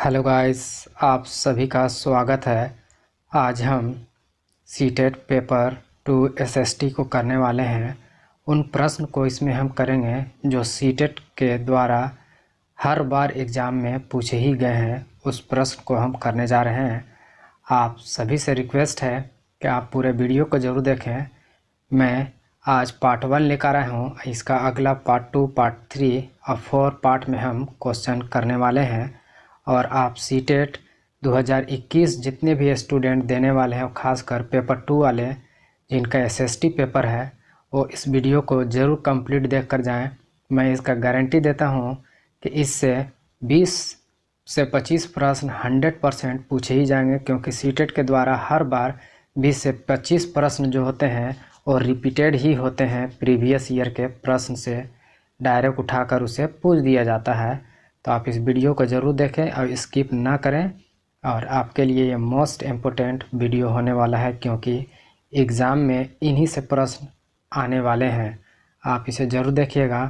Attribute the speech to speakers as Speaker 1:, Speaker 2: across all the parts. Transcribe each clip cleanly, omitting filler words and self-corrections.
Speaker 1: Hello guys, आप सभी का स्वागत है। आज हम सीटेट पेपर 2 एसएसटी को करने वाले हैं। उन प्रश्न को इसमें हम करेंगे जो सीटेट के द्वारा हर बार एग्ज़ाम में पूछे ही गए हैं। उस प्रश्न को हम करने जा रहे हैं। आप सभी से रिक्वेस्ट है कि आप पूरे वीडियो को ज़रूर देखें। मैं आज पार्ट 1 लेकर आया हूँ। इसका अगला पार्ट 2, पार्ट 3 और 4 पार्ट में हम क्वेश्चन करने वाले हैं। और आप सीटेट 2021 जितने भी स्टूडेंट देने वाले हैं, खासकर पेपर 2 वाले जिनका एसएसटी पेपर है, वो इस वीडियो को ज़रूर कंप्लीट देख कर जाएँ। मैं इसका गारंटी देता हूँ कि इससे 20 से 25 प्रश्न 100% पूछे ही जाएंगे, क्योंकि सीटेट के द्वारा हर बार 20 से 25 प्रश्न जो होते हैं और रिपीटेड ही होते हैं। प्रीवियस ईयर के प्रश्न से डायरेक्ट उठाकर उसे पूछ दिया जाता है। तो आप इस वीडियो को ज़रूर देखें और स्किप ना करें। और आपके लिए ये मोस्ट इम्पोर्टेंट वीडियो होने वाला है, क्योंकि एग्ज़ाम में इन्हीं से प्रश्न आने वाले हैं। आप इसे ज़रूर देखिएगा।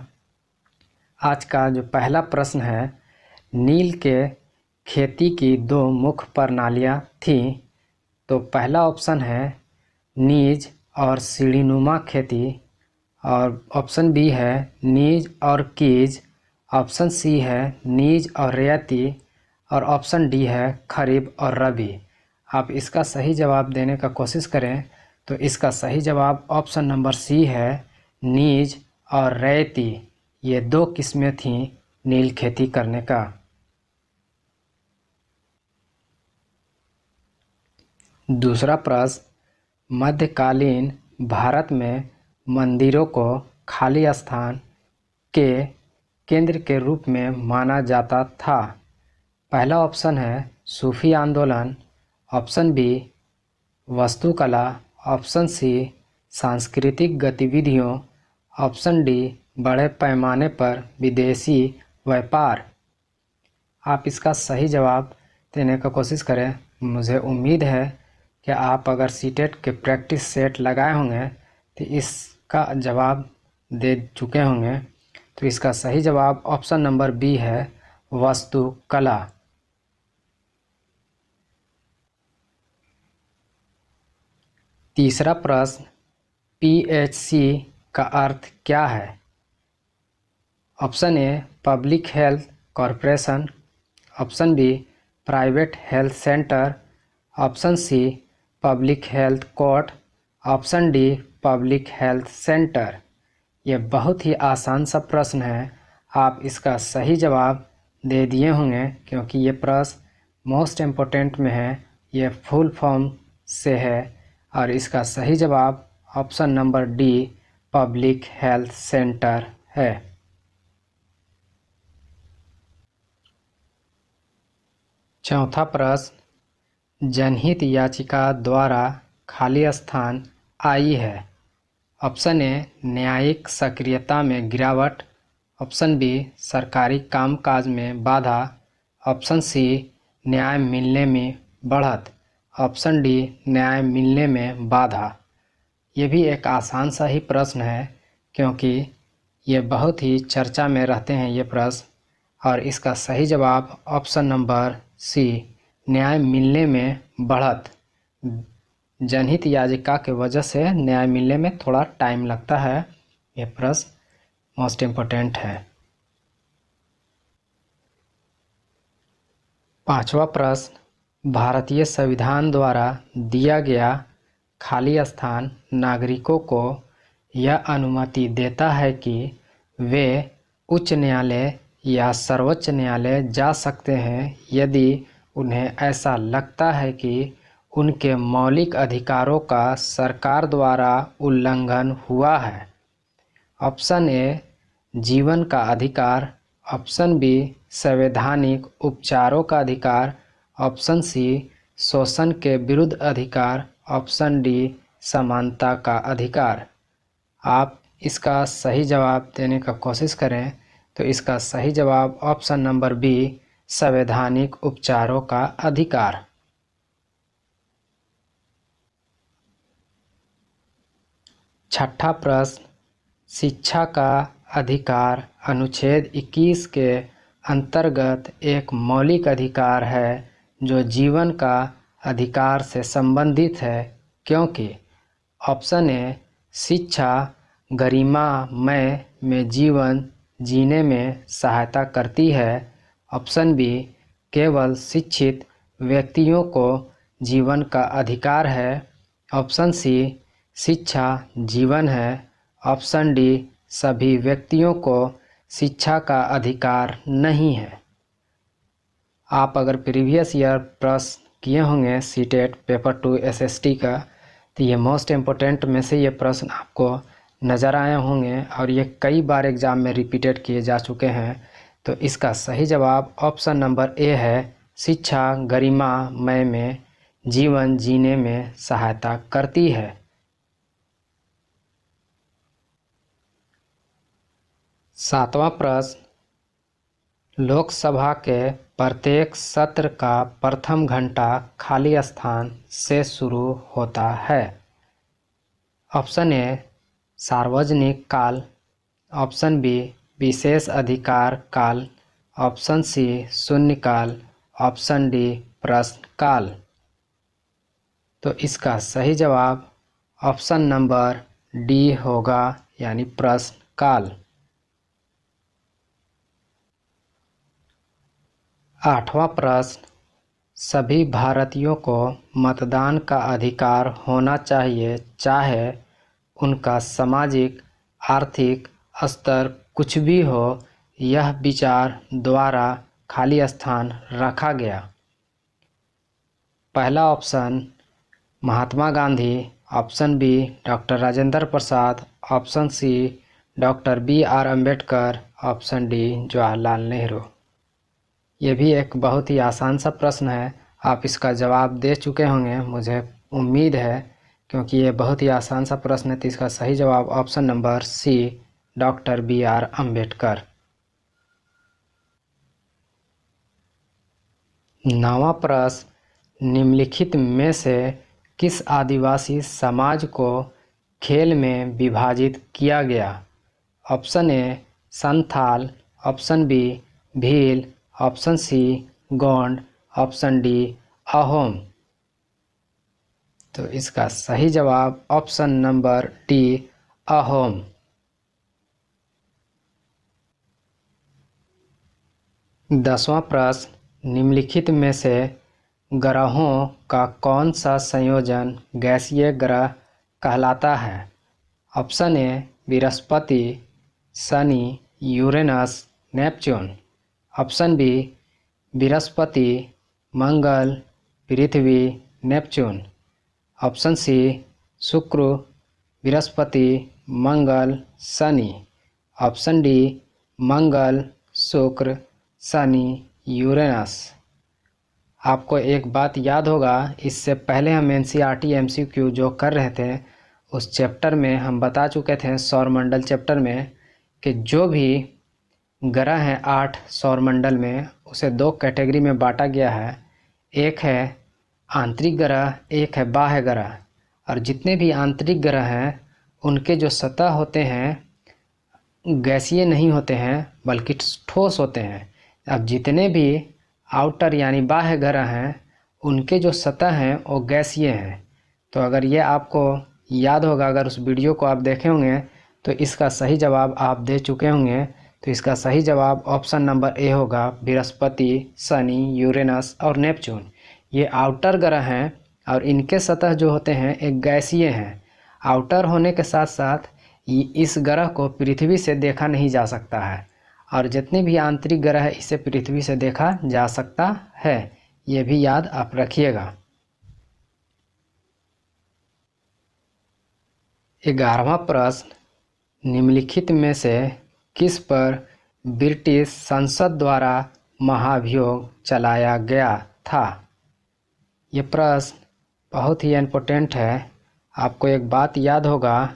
Speaker 1: आज का जो पहला प्रश्न है, नील के खेती की 2 मुख्य प्रणालियाँ थीं। तो पहला ऑप्शन है नीज और सीढ़ीनुमा खेती, और ऑप्शन बी है नीज और कीज, ऑप्शन सी है नीज और रियायती, और ऑप्शन डी है खरीफ और रबी। आप इसका सही जवाब देने का कोशिश करें। तो इसका सही जवाब ऑप्शन नंबर सी है नीज और रियायती। ये 2 किस्में थीं नील खेती करने का। दूसरा प्रश्न, मध्यकालीन भारत में मंदिरों को खाली स्थान के केंद्र के रूप में माना जाता था। पहला ऑप्शन है सूफी आंदोलन, ऑप्शन बी वास्तुकला, ऑप्शन सी सांस्कृतिक गतिविधियों, ऑप्शन डी बड़े पैमाने पर विदेशी व्यापार। आप इसका सही जवाब देने का कोशिश करें। मुझे उम्मीद है कि आप अगर सीटेट के प्रैक्टिस सेट लगाए होंगे तो इसका जवाब दे चुके होंगे। तो इसका सही जवाब ऑप्शन नंबर बी है वास्तुकला। तीसरा प्रश्न, पीएचसी का अर्थ क्या है? Option A public health corporation, option B private health centre, option C public health court, option D public health centre. ये बहुत ही आसान सा प्रश्न है। आप इसका सही जवाब दे दिए होंगे, क्योंकि ये प्रश्न मोस्ट इम्पोर्टेंट में है। ये फुल फॉर्म से है, और इसका सही जवाब option number D public health centre है। चौथा प्रश्न, जनहित याचिका द्वारा खाली स्थान आई है। ऑप्शन ए न्यायिक सक्रियता में गिरावट, ऑप्शन बी सरकारी कामकाज में बाधा, ऑप्शन सी न्याय मिलने में बढ़त, ऑप्शन डी न्याय मिलने में बाधा। ये भी एक आसान सा ही प्रश्न है, क्योंकि ये बहुत ही चर्चा में रहते हैं ये प्रश्न। और इसका सही जवाब ऑप्शन नंबर सी न्याय मिलने में बढ़त। जनहित याचिका के वजह से न्याय मिलने में थोड़ा टाइम लगता है। यह प्रश्न मोस्ट इम्पोर्टेंट है। पांचवा प्रश्न, भारतीय संविधान द्वारा दिया गया खाली स्थान नागरिकों को यह अनुमति देता है कि वे उच्च न्यायालय या सर्वोच्च न्यायालय जा सकते हैं यदि उन्हें ऐसा लगता है कि उनके मौलिक अधिकारों का सरकार द्वारा उल्लंघन हुआ है। ऑप्शन ए जीवन का अधिकार, ऑप्शन बी संवैधानिक उपचारों का अधिकार, ऑप्शन सी शोषण के विरुद्ध अधिकार, ऑप्शन डी समानता का अधिकार। आप इसका सही जवाब देने का कोशिश करें। तो इसका सही जवाब ऑप्शन नंबर बी संवैधानिक उपचारों का अधिकार। छठा प्रश्न, शिक्षा का अधिकार अनुच्छेद 21 के अंतर्गत एक मौलिक अधिकार है जो जीवन का अधिकार से संबंधित है, क्योंकि ऑप्शन ए शिक्षा गरिमामय में जीवन जीने में सहायता करती है। ऑप्शन बी केवल शिक्षित व्यक्तियों को जीवन का अधिकार है। ऑप्शन सी शिक्षा जीवन है। ऑप्शन डी सभी व्यक्तियों को शिक्षा का अधिकार नहीं है। आप अगर प्रीवियस ईयर प्रश्न किए होंगे सीटेट पेपर 2 एसएसटी का, तो ये मोस्ट इम्पोर्टेंट में से ये प्रश्न आपको नज़र आए होंगे और ये कई बार एग्ज़ाम में रिपीटेड किए जा चुके हैं। तो इसका सही जवाब ऑप्शन नंबर ए है, शिक्षा गरिमामय में जीवन जीने में सहायता करती है। सातवां प्रश्न, लोकसभा के प्रत्येक सत्र का प्रथम घंटा खाली स्थान से शुरू होता है। ऑप्शन ए सार्वजनिक काल, ऑप्शन बी विशेष अधिकार काल, ऑप्शन सी शून्यकाल, ऑप्शन डी प्रश्नकाल। तो इसका सही जवाब ऑप्शन नंबर डी होगा, यानी प्रश्नकाल। आठवां प्रश्न, सभी भारतीयों को मतदान का अधिकार होना चाहिए, चाहे उनका सामाजिक आर्थिक स्तर कुछ भी हो। यह विचार द्वारा खाली स्थान रखा गया। पहला option Mahatma Gandhi, option B doctor Rajendra Prasad, option C doctor B R. Ambedkar, option D Jawaharlal Nehru. ये भी एक बहुत ही आसान सा प्रश्न है, आप इसका जवाब दे चुके होंगे मुझे उम्मीद है, क्योंकि ये बहुत ही आसान सा प्रश्न है। तो इसका सही जवाब option number C doctor B R. Ambedkar. नौवां प्रश्न, निम्नलिखित में से किस आदिवासी समाज को खेल में विभाजित किया गया। Option A Santhal, option B Bhil, option C Gond, option D Ahom. तो इसका सही जवाब ऑप्शन नंबर डी अहोम। दसवां प्रश्न, निम्नलिखित में से ग्रहों का कौन सा संयोजन गैसीय ग्रह कहलाता है। Option A Brihaspati, Shani, Uranus, Neptune. Option B Brihaspati, Mangal, Prithvi, Neptune. Option C Shukra, Brihaspati, Mangal, Shani. Option D Mangal, Shukra, Shani, Uranus. आपको एक बात याद होगा, इससे पहले हम एनसीईआरटी एमसीक्यू जो कर रहे थे उस चैप्टर में हम बता चुके थे, सौरमंडल चैप्टर में, कि जो भी ग्रह हैं 8 सौरमंडल में, उसे 2 कैटेगरी में बांटा गया है। एक है आंतरिक ग्रह, एक है बाह्य ग्रह। और जितने भी आंतरिक ग्रह हैं उनके जो सतह होते हैं गैसीय नहीं होते हैं बल्कि ठोस होते हैं। अब जितने भी आउटर यानी बाह्य ग्रह हैं उनके जो सतह हैं वो गैसीय हैं। तो अगर ये आपको याद होगा, अगर उस वीडियो को आप देखे होंगे तो इसका सही जवाब आप दे चुके होंगे। तो इसका सही जवाब ऑप्शन नंबर ए होगा, बृहस्पति, शनि, यूरेनस और नेपच्यून। ये आउटर ग्रह हैं और इनके सतह जो होते हैं एक गैसीय हैं। आउटर होने के साथ साथ इस ग्रह को पृथ्वी से देखा नहीं जा सकता है, और जितने भी आंतरिक ग्रह है इसे पृथ्वी से देखा जा सकता है। ये भी याद आप रखिएगा। 11वां प्रश्न, निम्नलिखित में से किस पर ब्रिटिश संसद द्वारा महाभियोग चलाया गया था। ये प्रश्न बहुत ही इम्पोर्टेंट है। आपको एक बात याद होगा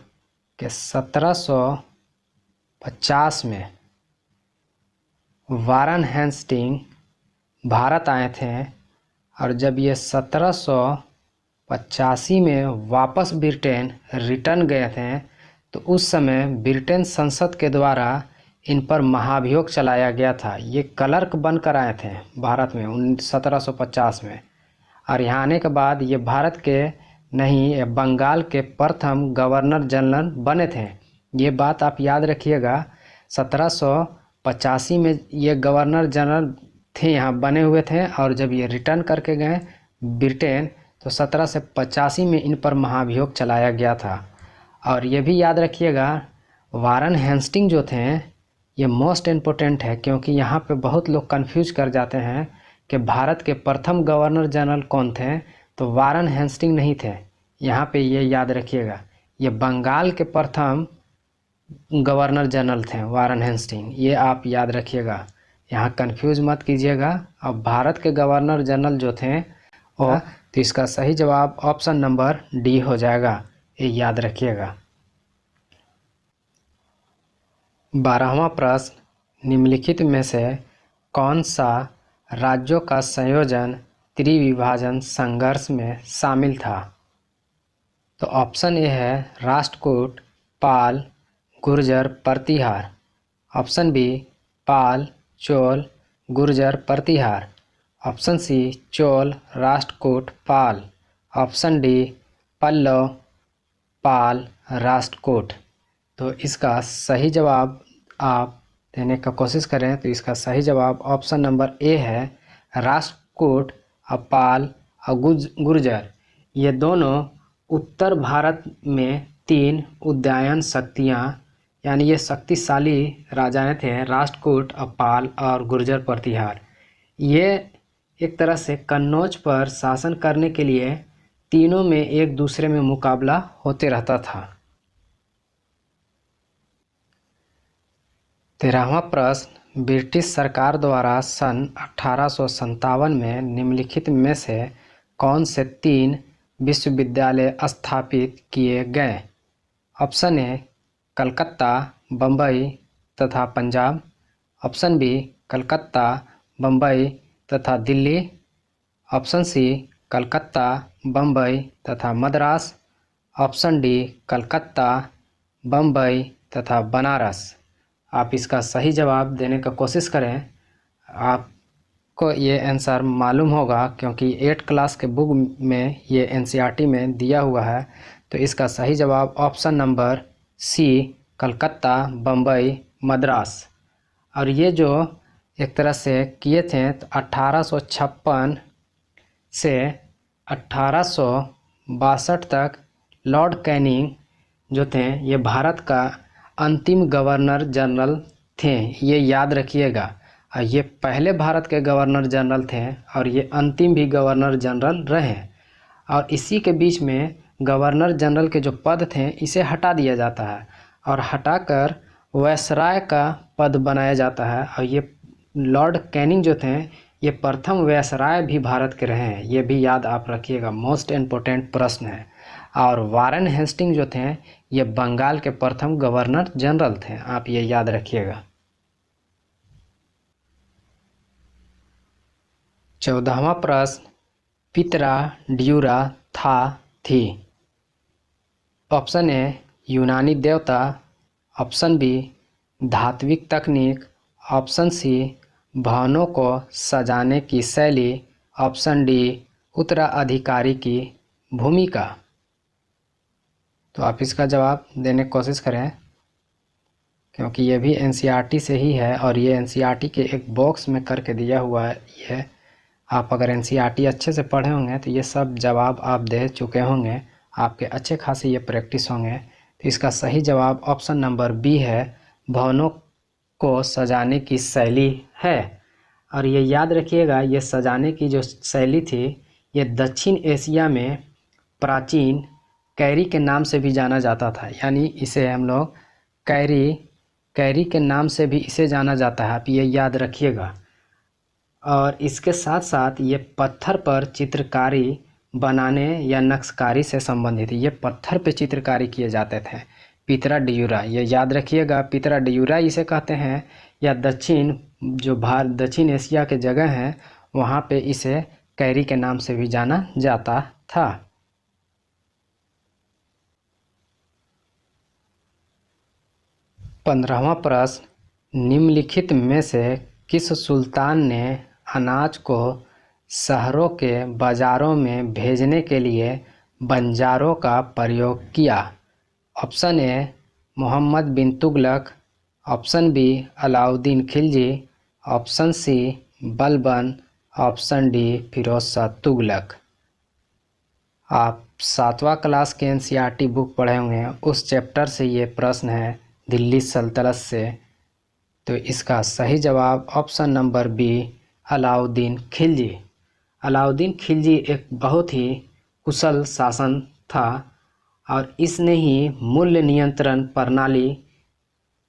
Speaker 1: कि 1750 में वारन हेस्टिंग भारत आए थे, और जब ये 1785 में वापस ब्रिटेन रिटर्न गए थे तो उस समय ब्रिटेन संसद के द्वारा इन पर महाभियोग चलाया गया था। ये क्लर्क बनकर आए थे भारत में 1750 में, और यहाँ आने के बाद ये भारत के नहीं, ये बंगाल के प्रथम गवर्नर जनरल बने थे। ये बात आप याद रखिएगा। 1785 में ये गवर्नर जनरल थे, यहाँ बने हुए थे, और जब ये रिटर्न करके गए ब्रिटेन तो 1785 में इन पर महाभियोग चलाया गया था। और ये भी याद रखिएगा, वारन हेस्टिंग जो थे ये मोस्ट इम्पोर्टेंट है, क्योंकि यहाँ पे बहुत लोग कंफ्यूज कर जाते हैं कि भारत के प्रथम गवर्नर जनरल कौन थे, तो वारन हेस्टिंग नहीं थे। यहाँ पे ये याद रखिएगा, ये बंगाल के प्रथम गवर्नर जनरल थे वारन हेस्टिंग, ये आप याद रखिएगा, यहाँ कंफ्यूज मत कीजिएगा। अब भारत के गवर्नर जनरल जो थे और तो इसका सही जवाब ऑप्शन नंबर डी हो जाएगा, ये याद रखिएगा। 12वां प्रश्न, निम्नलिखित में से कौन सा राज्यों का संयोजन त्रिविभाजन संघर्ष में शामिल था? तो ऑप्शन ए है राष्ट्रकूट, पाल, गुर्जर, प्रतिहार। ऑप्शन बी पाल, चोल, गुर्जर, प्रतिहार। ऑप्शन सी चोल, राष्ट्रकूट, पाल। ऑप्शन डी पल्लव, पाल, राष्ट्रकूट। तो इसका सही जवाब आप देने का कोशिश करें तो इसका सही जवाब ऑप्शन नंबर ए है राष्ट्रकूट और पाल और गुर्जर। ये दोनों उत्तर भारत में 3 उदयन शक्तियाँ, यानी ये शक्तिशाली राजाएं थे, राष्ट्रकूट और पाल और गुर्जर प्रतिहार। ये एक तरह से कन्नौज पर शासन करने के लिए तीनों में एक दूसरे में मुकाबला होते रहता था। 13वां प्रश्न, ब्रिटिश सरकार द्वारा सन 1857 में निम्नलिखित में से कौन से 3 विश्वविद्यालय स्थापित किए गए? ऑप्शन ए कलकत्ता, बम्बई तथा पंजाब। ऑप्शन बी कलकत्ता, बम्बई तथा दिल्ली। ऑप्शन सी कलकत्ता, बम्बई तथा मद्रास। ऑप्शन डी कलकत्ता, बम्बई तथा बनारस। आप इसका सही जवाब देने का कोशिश करें। आपको ये आंसर मालूम होगा क्योंकि 8 क्लास के बुक में ये एनसीईआरटी में दिया हुआ है। तो इसका सही जवाब option number C Calcutta, Bombay, Madras. और ये जो एक तरह से किए थे तो 1856 से 1862 तक लॉर्ड कैनिंग जो थे ये भारत का अंतिम गवर्नर जनरल थे, ये याद रखिएगा। और ये पहले भारत के गवर्नर जनरल थे और ये अंतिम भी गवर्नर जनरल रहे। और इसी के बीच में गवर्नर जनरल के जो पद थे इसे हटा दिया जाता है और हटाकर वायसराय का पद बनाया जाता है। और ये लॉर्ड कैनिंग जो थे ये प्रथम वायसराय भी भारत के रहे हैं, ये भी याद आप रखिएगा, मोस्ट इम्पोर्टेंट प्रश्न है। और वारन हेस्टिंग जो थे ये बंगाल के प्रथम गवर्नर जनरल थे, आप ये याद रखिएगा। 14वां प्रश्न, पितरा ड्यूरा था थी। ऑप्शन ए यूनानी देवता। ऑप्शन बी धात्विक तकनीक। ऑप्शन सी भवनों को सजाने की शैली। ऑप्शन डी उत्तराधिकारी की भूमिका। तो आप इसका जवाब देने की कोशिश करें क्योंकि ये भी एनसीईआरटी से ही है और ये एनसीईआरटी के एक बॉक्स में करके दिया हुआ है। ये आप अगर एनसीईआरटी अच्छे से पढ़े होंगे तो ये सब जवाब आप दे चुके होंगे, आपके अच्छे खासे ये प्रैक्टिस होंगे। तो इसका सही जवाब ऑप्शन नंबर बी है, भवनों को सजाने की शैली है। और ये याद रखिएगा, ये सजाने की जो शैली थी ये दक्षिण एशिया में प्राचीन कैरी के नाम से भी जाना जाता था, यानी इसे हम लोग कैरी के नाम से भी इसे जाना जाता है, आप ये याद रखिएगा। और इसके साथ साथ ये पत्थर पर चित्रकारी बनाने या नक्शकारी से संबंधित, ये पत्थर पे चित्रकारी किए जाते थे। पितरा ड्यूरा ये याद रखिएगा, पितरा ड्यूरा इसे कहते हैं, या दक्षिण एशिया के जगह हैं वहाँ पे इसे कैरी के नाम से भी जाना जाता था। 15वां प्रश्न, निम्नलिखित में से किस सुल्तान ने अनाज को शहरों के बाजारों में भेजने के लिए बंजारों का प्रयोग किया? Option A Mohammad bin Tughlaq, option B Alauddin Khilji, option C Balban, option D Firoz Shah Tughlaq. आप 7वां क्लास के एनसीईआरटी बुक पढ़े होंगे, उस चैप्टर से ये प्रश्न है, दिल्ली सल्तनत से। तो इसका सही जवाब option number B Alauddin Khilji. Alauddin Khilji एक बहुत ही कुशल शासन था और इसने ही मूल्य नियंत्रण प्रणाली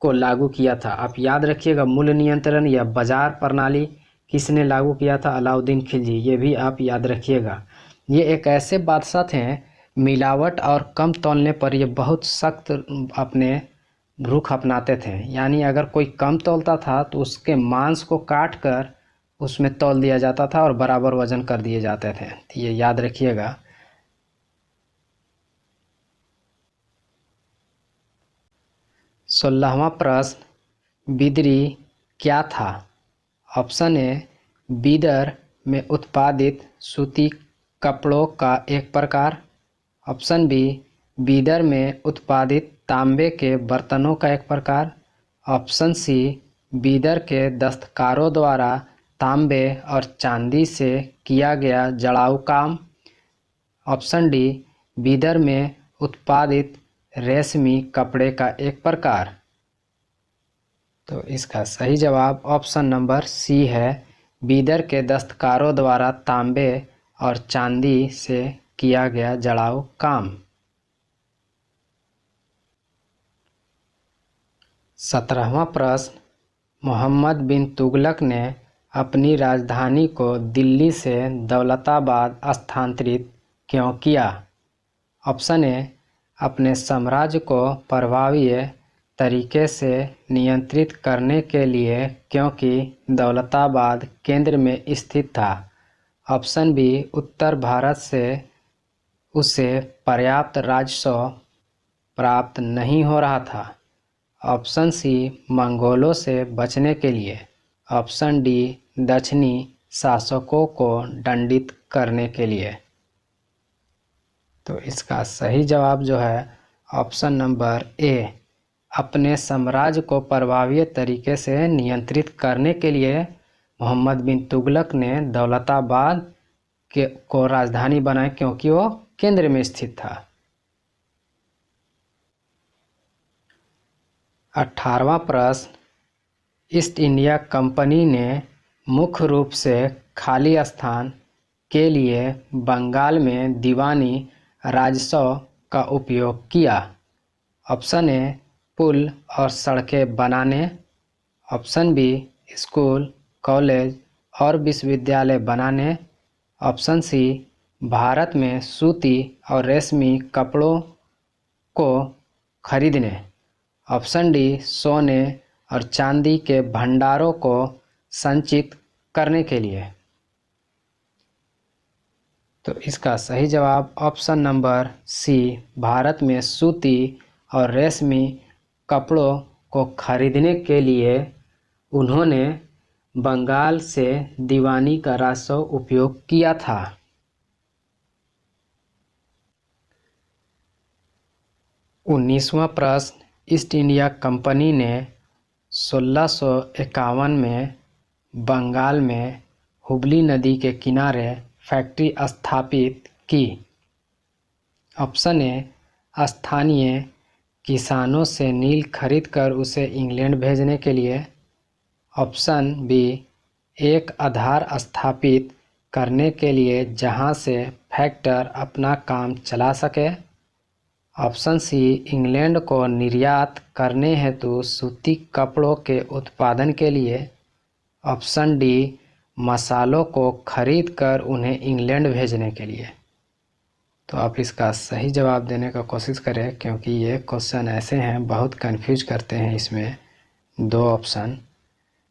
Speaker 1: को लागू किया था। आप याद रखिएगा, मूल्य नियंत्रण या बाजार प्रणाली किसने लागू किया था? अलाउद्दीन खिलजी। ये भी आप याद रखिएगा। ये एक ऐसे बादशाह थे, मिलावट और कम तौलने पर ये बहुत सख्त अपने रुख अपनाते थे। यानी अगर कोई कम तौलता था तो उसके मांस को काट कर उसमें तौल दिया जाता था और बराबर वजन कर दिए जाते थे। तो ये याद रखिएगा। 16वां प्रश्न, बिदरी क्या था? ऑप्शन ए बीदर में उत्पादित सूती कपड़ों का एक प्रकार, ऑप्शन बी बीदर में उत्पादित तांबे के बर्तनों का एक प्रकार, ऑप्शन सी बीदर के दस्तकारों द्वारा तांबे और चांदी से किया गया जड़ाऊ काम, ऑप्शन डी बीदर में उत्पादित रेशमी कपड़े का एक प्रकार। तो इसका सही जवाब ऑप्शन नंबर सी है, बीदर के दस्तकारों द्वारा तांबे और चांदी से किया गया जड़ाऊ काम। 17वां प्रश्न, मोहम्मद बिन तुगलक ने अपनी राजधानी को दिल्ली से दौलताबाद स्थानांतरित क्यों किया? ऑप्शन ए अपने साम्राज्य को प्रभावी तरीके से नियंत्रित करने के लिए, क्योंकि दौलताबाद केंद्र में स्थित था, ऑप्शन बी उत्तर भारत से उसे पर्याप्त राजस्व प्राप्त नहीं हो रहा था, ऑप्शन सी मंगोलों से बचने के लिए, ऑप्शन डी दक्षिणी शासकों को दंडित करने के लिए। तो इसका सही जवाब जो है ऑप्शन नंबर ए, अपने साम्राज्य को प्रभावी तरीके से नियंत्रित करने के लिए मोहम्मद बिन तुगलक ने दौलताबाद को राजधानी बनाई, क्योंकि वो केंद्र में स्थित था। 18वां प्रश्न, ईस्ट इंडिया कंपनी ने मुख्य रूप से खाली स्थान के लिए बंगाल में दीवानी राजस्व का उपयोग किया। ऑप्शन ए पुल और सड़कें बनाने, ऑप्शन बी स्कूल, कॉलेज और विश्वविद्यालय बनाने, ऑप्शन सी भारत में सूती और रेशमी कपड़ों को खरीदने, ऑप्शन डी सोने और चांदी के भंडारों को संचित करने के लिए। तो इसका सही जवाब ऑप्शन नंबर सी, भारत में सूती और रेशमी कपड़ों को खरीदने के लिए उन्होंने बंगाल से दीवानी का राजस्व उपयोग किया था। 19वां प्रश्न, ईस्ट इंडिया कंपनी ने 1651 में बंगाल में हुगली नदी के किनारे फैक्ट्री स्थापित की। ऑप्शन ए स्थानीय किसानों से नील खरीदकर उसे इंग्लैंड भेजने के लिए, ऑप्शन बी एक आधार स्थापित करने के लिए जहां से फैक्टर अपना काम चला सके, ऑप्शन सी इंग्लैंड को निर्यात करने हेतु सूती कपड़ों के उत्पादन के लिए, ऑप्शन डी मसालों को खरीद कर उन्हें इंग्लैंड भेजने के लिए। तो आप इसका सही जवाब देने का कोशिश करें, क्योंकि ये क्वेश्चन ऐसे हैं बहुत कंफ्यूज करते हैं इसमें 2 ऑप्शन।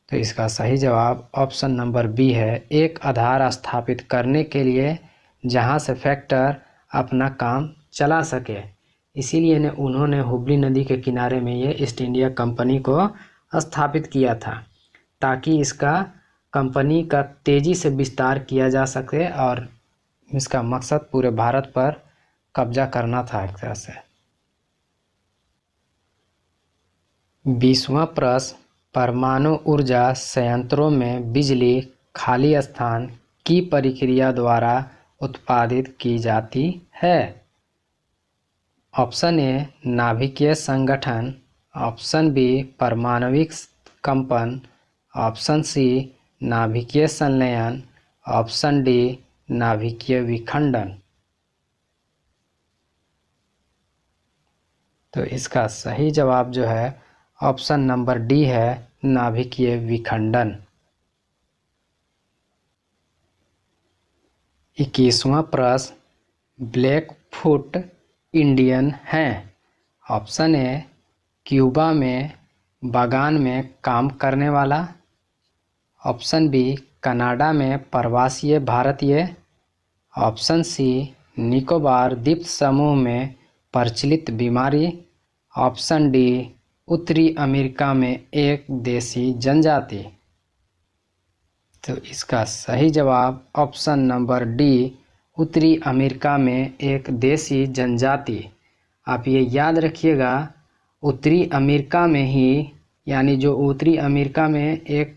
Speaker 1: तो इसका सही जवाब ऑप्शन नंबर बी है, एक आधार स्थापित करने के लिए जहां से फैक्टर अपना काम चला सके। इसीलिए उन्होंने हुगली नदी के किनारे में ये ईस्ट इंडिया कंपनी को स्थापित किया था, ताकि इसका कंपनी का तेज़ी से विस्तार किया जा सके और इसका मकसद पूरे भारत पर कब्जा करना था एक तरह से। 20वां प्रश्न, परमाणु ऊर्जा संयंत्रों में बिजली खाली स्थान की प्रक्रिया द्वारा उत्पादित की जाती है? ऑप्शन ए नाभिकीय संगठन, ऑप्शन बी परमाणविक कंपन, ऑप्शन सी नाभिकीय संलयन, ऑप्शन डी नाभिकीय विखंडन। तो इसका सही जवाब जो है ऑप्शन नंबर डी है, नाभिकीय विखंडन। 21वां प्रश्न, ब्लैकफुट इंडियन हैं? ऑप्शन ए क्यूबा में बागान में काम करने वाला, ऑप्शन बी कनाडा में प्रवासी भारतीय, ऑप्शन सी निकोबार द्वीप समूह में प्रचलित बीमारी, ऑप्शन डी उत्तरी अमेरिका में एक देसी जनजाति। तो इसका सही जवाब ऑप्शन नंबर डी, उत्तरी अमेरिका में एक देसी जनजाति। आप ये याद रखिएगा, उत्तरी अमेरिका में ही, यानी जो उत्तरी अमेरिका में एक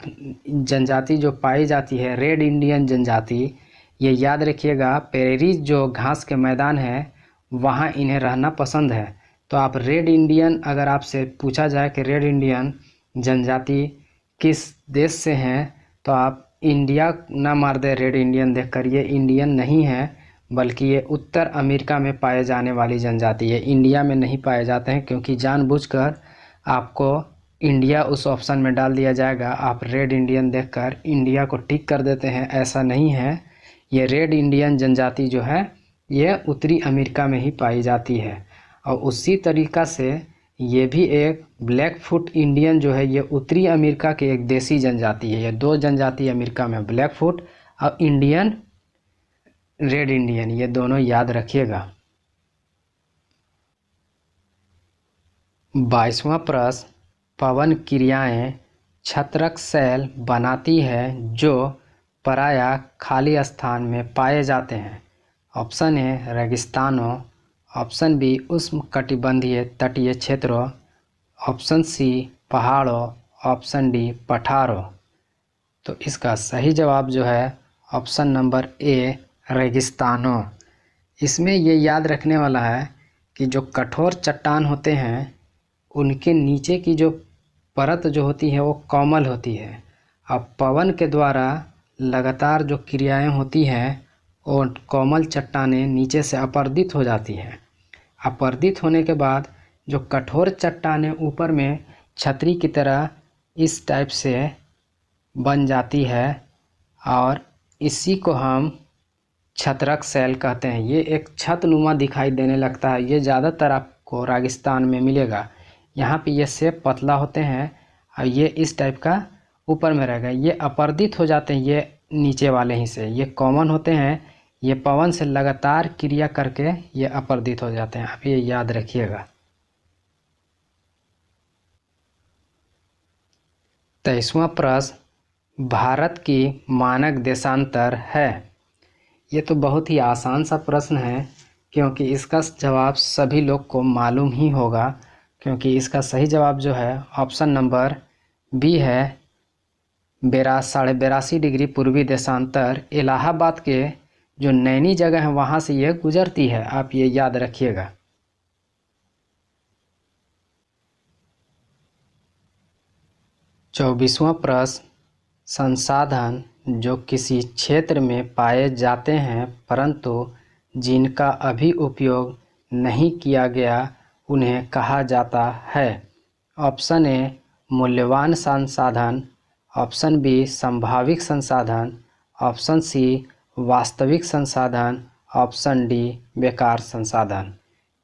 Speaker 1: जनजाति जो पाई जाती है, रेड इंडियन जनजाति, ये याद रखिएगा, प्रेरी जो घास के मैदान है वहाँ इन्हें रहना पसंद है। तो आप रेड इंडियन, अगर आपसे पूछा जाए कि रेड इंडियन जनजाति किस देश से हैं, तो आप इंडिया ना मार दे रेड इंडियन देखकर, ये इंडियन नहीं है, बल्कि ये उत्तर अमेरिका में पाए जाने वाली जनजाति है। इंडिया में नहीं पाए जाते हैं, क्योंकि जानबूझकर आपको इंडिया उस ऑप्शन में डाल दिया जाएगा। आप रेड इंडियन देखकर इंडिया को टिक कर देते हैं, ऐसा नहीं है। ये रेड इंडियन जनजाति जो है ये उत्तरी अमेरिका में ही पाई जाती है। और उसी तरीक़ा से ये भी एक ब्लैकफुट इंडियन जो है ये उत्तरी अमेरिका की एक देसी जनजाति है। ये दो जनजाति अमेरिका में, ब्लैकफुट और इंडियन रेड इंडियन, ये दोनों याद रखिएगा। 22वां प्रश्न, पवन क्रियाएं छत्रक सेल बनाती है जो प्रायः खाली स्थान में पाए जाते हैं? ऑप्शन ए रेगिस्तानों, ऑप्शन बी उष्णकटिबंधीय तटीय क्षेत्रों, ऑप्शन सी पहाड़ों, ऑप्शन डी पठारों। तो इसका सही जवाब जो है ऑप्शन नंबर ए रेगिस्तानों। इसमें ये याद रखने वाला है कि जो कठोर चट्टान होते हैं उनके नीचे की जो परत जो होती है वो कोमल होती है। अब पवन के द्वारा लगातार जो क्रियाएं होती हैं और कोमल चट्टानें नीचे से अपर्दित हो जाती हैं। अपर्दित होने के बाद जो कठोर चट्टानें ऊपर में छतरी की तरह इस टाइप से बन जाती है और इसी को हम छत्रक सेल कहते हैं। ये एक छतनुमा दिखाई देने लगता है। ये ज़्यादातर आपको रेगिस्तान में मिलेगा। यहाँ पे ये सेब पतला होते हैं और ये इस टाइप का ऊपर में रहेगा। ये अपर्दित हो जाते हैं, ये नीचे वाले ही से। ये कॉमन होते हैं, ये पवन से लगातार क्रिया करके ये अपर्दित हो जाते हैं। आप ये याद रखिएगा। 23वां प्रश्न, भारत की मानक देशांतर है? ये तो बहुत ही आसान सा प्रश्न है, क्योंकि इसका जवाब सभी लोग को मालूम ही होगा, क्योंकि इसका सही जवाब जो है ऑप्शन नंबर बी है 82.5 डिग्री पूर्वी देशांतर। इलाहाबाद के जो नैनी जगह है वहाँ से ये गुजरती है। आप ये याद रखिएगा। 24वां प्रश्न, संसाधन जो किसी क्षेत्र में पाए जाते हैं परंतु जिनका अभी उपयोग नहीं किया गया उन्हें कहा जाता है? ऑप्शन ए मूल्यवान संसाधन, ऑप्शन बी संभावित संसाधन, ऑप्शन सी वास्तविक संसाधन, ऑप्शन डी बेकार संसाधन।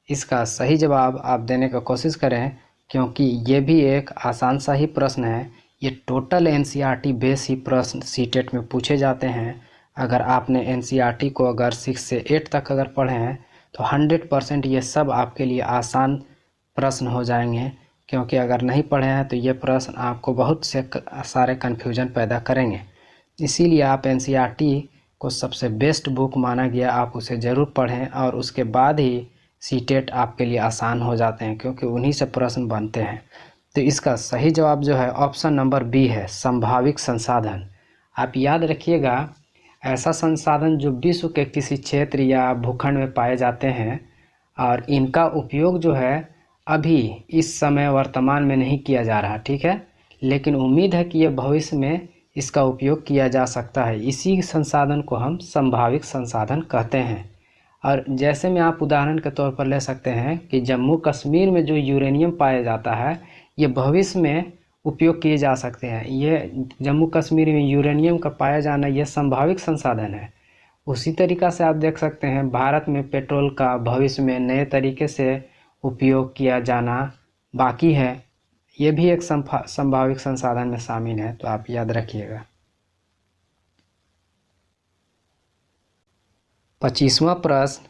Speaker 1: इसका सही जवाब आप देने का कोशिश करें, क्योंकि ये भी एक आसान सा ही प्रश्न है। ये टोटल एनसीईआरटी बेस ही प्रश्न सीटेट में पूछे जाते हैं। अगर आपने एनसीईआरटी को अगर 6 से 8 तक अगर पढ़े हैं तो 100% ये सब आपके लिए आसान प्रश्न हो जाएंगे, क्योंकि अगर नहीं पढ़े हैं तो ये प्रश्न आपको बहुत से सारे कन्फ्यूजन पैदा करेंगे। इसीलिए आप एनसीईआरटी को सबसे बेस्ट बुक माना गया, आप उसे ज़रूर पढ़ें और उसके बाद ही सीटेट आपके लिए आसान हो जाते हैं, क्योंकि उन्हीं से प्रश्न बनते हैं। तो इसका सही जवाब जो है ऑप्शन नंबर बी है, संभाविक संसाधन। आप याद रखिएगा, ऐसा संसाधन जो विश्व के किसी क्षेत्र या भूखंड में पाए जाते हैं और इनका उपयोग जो है अभी इस समय वर्तमान में नहीं किया जा रहा, ठीक है, लेकिन उम्मीद है कि यह भविष्य में इसका उपयोग किया जा सकता है। इसी संसाधन को हम संभाविक संसाधन कहते हैं। और जैसे में आप उदाहरण के तौर पर ले सकते हैं कि जम्मू कश्मीर में जो यूरेनियम पाया जाता है, ये भविष्य में उपयोग किए जा सकते हैं। ये जम्मू कश्मीर में यूरेनियम का पाया जाना ये संभाविक संसाधन है। उसी तरीक़ा से आप देख सकते हैं भारत में पेट्रोल का भविष्य में नए तरीके से उपयोग किया जाना बाकी है, ये भी एक संभाविक संसाधन में शामिल है, तो आप याद रखिएगा। 25वां प्रश्न,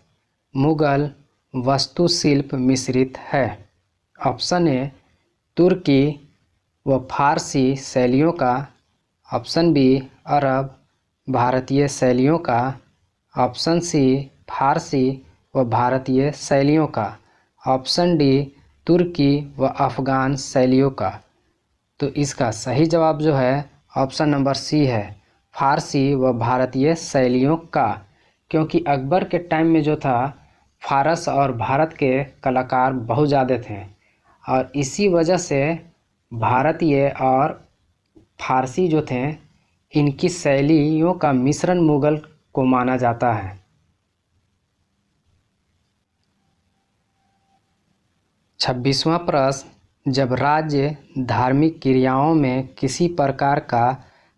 Speaker 1: मुगल वास्तुशिल्प मिश्रित है। ऑप्शन ए तुर्की व फारसी शैलियों का, ऑप्शन बी अरब भारतीय शैलियों का, ऑप्शन सी फारसी व भारतीय शैलियों का, ऑप्शन डी तुर्की व अफ़गान शैलियों का। तो इसका सही जवाब जो है ऑप्शन नंबर सी है, फारसी व भारतीय शैलियों का। क्योंकि अकबर के टाइम में जो था, फारस और भारत के कलाकार बहुत ज़्यादा थे और इसी वजह से भारतीय और फारसी जो थे, इनकी शैलियों का मिश्रण मुगल को माना जाता है। 26वां प्रश्न, जब राज्य धार्मिक क्रियाओं में किसी प्रकार का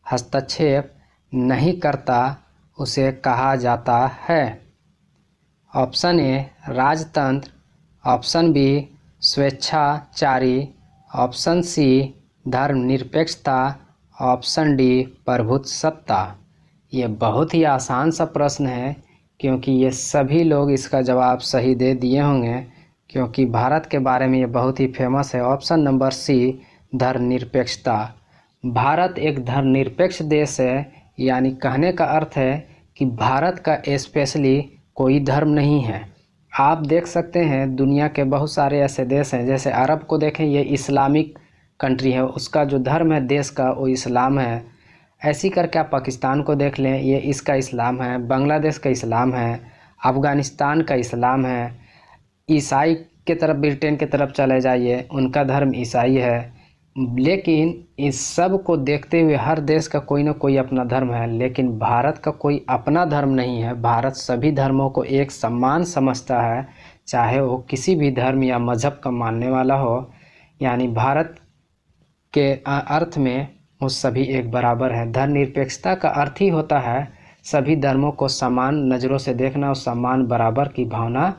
Speaker 1: हस्तक्षेप नहीं करता उसे कहा जाता है। ऑप्शन ए राजतंत्र, ऑप्शन बी स्वेच्छाचारी, ऑप्शन सी धर्मनिरपेक्षता, ऑप्शन डी प्रभुत्वसत्ता। ये बहुत ही आसान सा प्रश्न है, क्योंकि ये सभी लोग इसका जवाब सही दे दिए होंगे, क्योंकि भारत के बारे में ये बहुत ही फेमस है। ऑप्शन नंबर सी धर्मनिरपेक्षता। भारत एक धर्मनिरपेक्ष देश है, यानी कहने का अर्थ है कि भारत का स्पेशली कोई धर्म नहीं है। आप देख सकते हैं दुनिया के बहुत सारे ऐसे देश हैं, जैसे अरब को देखें, ये इस्लामिक कंट्री है, उसका जो धर्म है देश का वो इस्लाम है। ऐसी करके आप पाकिस्तान को देख लें, ये इसका इस्लाम है, बांग्लादेश का इस्लाम है, अफ़गानिस्तान का इस्लाम है। ईसाई के तरफ, ब्रिटेन के तरफ चले जाइए, उनका धर्म ईसाई है। लेकिन इस सब को देखते हुए हर देश का कोई ना कोई अपना धर्म है, लेकिन भारत का कोई अपना धर्म नहीं है। भारत सभी धर्मों को एक समान समझता है, चाहे वो किसी भी धर्म या मज़हब का मानने वाला हो। यानी भारत के अर्थ में वो सभी एक बराबर है। धर्मनिरपेक्षता का अर्थ ही होता है सभी धर्मों को समान नज़रों से देखना और समान बराबर की भावना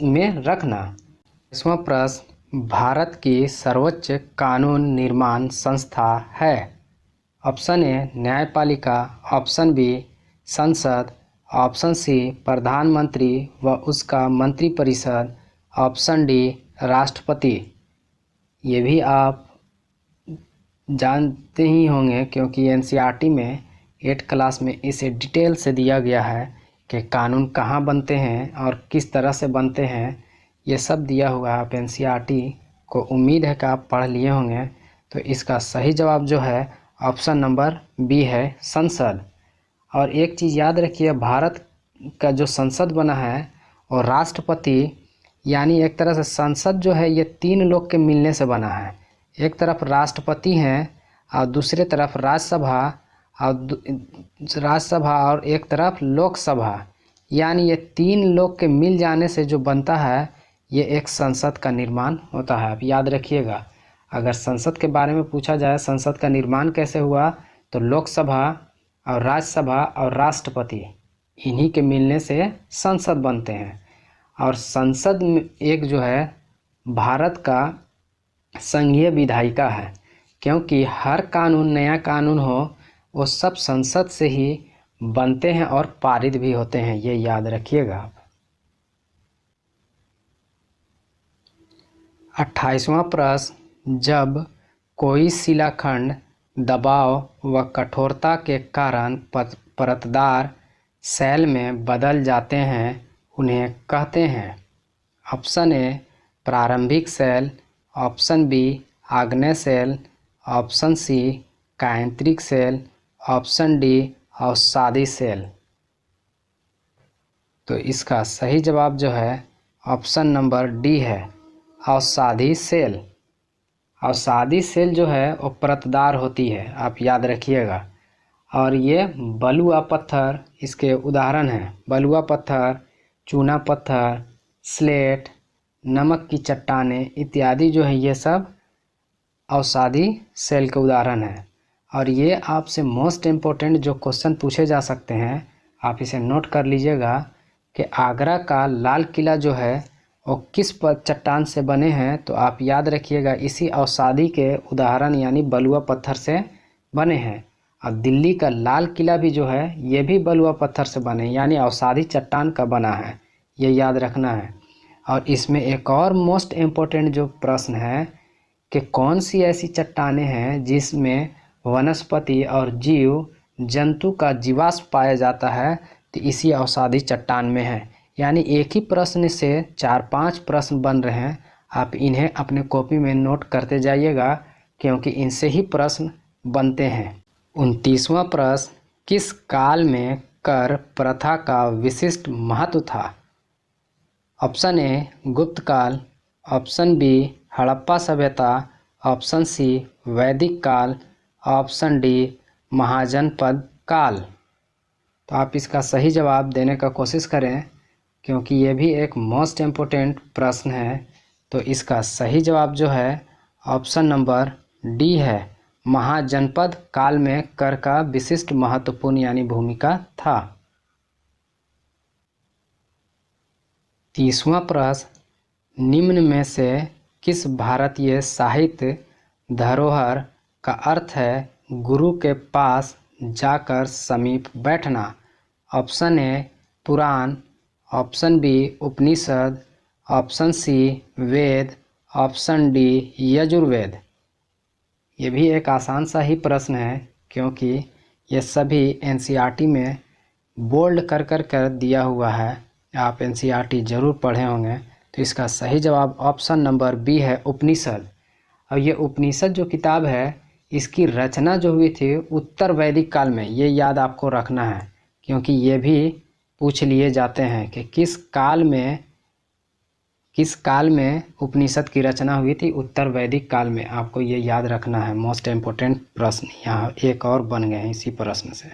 Speaker 1: में रखना। 20वां प्रश्न, भारत की सर्वोच्च कानून निर्माण संस्था है। ऑप्शन ए न्यायपालिका, ऑप्शन बी संसद, ऑप्शन सी प्रधानमंत्री व उसका मंत्रिपरिषद, ऑप्शन डी राष्ट्रपति। ये भी आप जानते ही होंगे, क्योंकि एनसीईआरटी में 8 क्लास में इसे डिटेल से दिया गया है कि कानून कहाँ बनते हैं और किस तरह से बनते हैं, ये सब दिया हुआ है। आप एनसीईआरटी को उम्मीद है कि आप पढ़ लिए होंगे। तो इसका सही जवाब जो है ऑप्शन नंबर बी है, संसद। और एक चीज़ याद रखिए, भारत का जो संसद बना है और राष्ट्रपति, यानी एक तरह से संसद जो है ये 3 लोग के मिलने से बना है। एक तरफ राष्ट्रपति हैं और दूसरे तरफ राज्यसभा और एक तरफ लोकसभा, यानी ये 3 लोग के मिल जाने से जो बनता है ये एक संसद का निर्माण होता है। आप याद रखिएगा, अगर संसद के बारे में पूछा जाए संसद का निर्माण कैसे हुआ, तो लोकसभा और राज्यसभा और राष्ट्रपति, इन्हीं के मिलने से संसद बनते हैं। और संसद में एक जो है भारत का संघीय विधायिका है, क्योंकि हर कानून, नया कानून हो, वो सब संसद से ही बनते हैं और पारित भी होते हैं, ये याद रखिएगा आप। 28वां प्रश्न, जब कोई शिलाखंड दबाव व कठोरता के कारण परतदार शैल में बदल जाते हैं उन्हें कहते हैं। ऑप्शन ए प्रारंभिक शैल, ऑप्शन बी आग्नेय शैल, ऑप्शन सी कायांतरिक शैल, ऑप्शन डी अवसादी शैल। तो इसका सही जवाब जो है ऑप्शन नंबर डी है, अवसादी शैल। अवसादी शैल जो है वो परतदार होती है, आप याद रखिएगा। और ये बलुआ पत्थर इसके उदाहरण हैं। बलुआ पत्थर, चूना पत्थर, स्लेट, नमक की चट्टानें इत्यादि जो है ये सब अवसादी शैल के उदाहरण हैं। और ये आपसे मोस्ट इम्पोर्टेंट जो क्वेश्चन पूछे जा सकते हैं, आप इसे नोट कर लीजिएगा कि आगरा का लाल किला जो है वो किस चट्टान से बने हैं। तो आप याद रखिएगा इसी अवसादी के उदाहरण यानी बलुआ पत्थर से बने हैं। और दिल्ली का लाल किला भी जो है ये भी बलुआ पत्थर से बने यानी अवसादी चट्टान का बना है, ये याद रखना है। और इसमें एक और मोस्ट इम्पोर्टेंट जो प्रश्न है कि कौन सी ऐसी चट्टानें हैं जिसमें वनस्पति और जीव जंतु का जीवाश्म पाया जाता है, तो इसी अवसादी चट्टान में है। यानी एक ही प्रश्न से 4-5 प्रश्न बन रहे हैं। आप इन्हें अपने कॉपी में नोट करते जाइएगा क्योंकि इनसे ही प्रश्न बनते हैं। 29वां प्रश्न, किस काल में कर प्रथा का विशिष्ट महत्व था? ऑप्शन ए गुप्त काल, ऑप्शन बी हड़प्पा सभ्यता, ऑप्शन सी वैदिक काल, ऑप्शन डी महाजनपद काल। तो आप इसका सही जवाब देने का कोशिश करें क्योंकि ये भी एक मोस्ट इम्पोर्टेंट प्रश्न है। तो इसका सही जवाब जो है ऑप्शन नंबर डी है, महाजनपद काल में कर का विशिष्ट महत्वपूर्ण यानी भूमिका था। 30वां प्रश्न, निम्न में से किस भारतीय साहित्य धरोहर का अर्थ है गुरु के पास जाकर समीप बैठना? Option A Purana, option B Upanishad, option C Veda, option D Yajurveda. ये भी एक आसान सा ही प्रश्न है क्योंकि ये सभी एनसीईआरटी में बोल्ड कर दिया हुआ है। आप एनसीईआरटी ज़रूर पढ़े होंगे। तो इसका सही जवाब ऑप्शन नंबर बी है, उपनिषद। और ये उपनिषद जो किताब है इसकी रचना जो हुई थी उत्तर वैदिक काल में, ये याद आपको रखना है क्योंकि ये भी पूछ लिए जाते हैं कि किस काल में उपनिषद की रचना हुई थी। उत्तर वैदिक काल में, आपको ये याद रखना है। मोस्ट इम्पोर्टेंट प्रश्न यहाँ एक और बन गए हैं इसी प्रश्न से।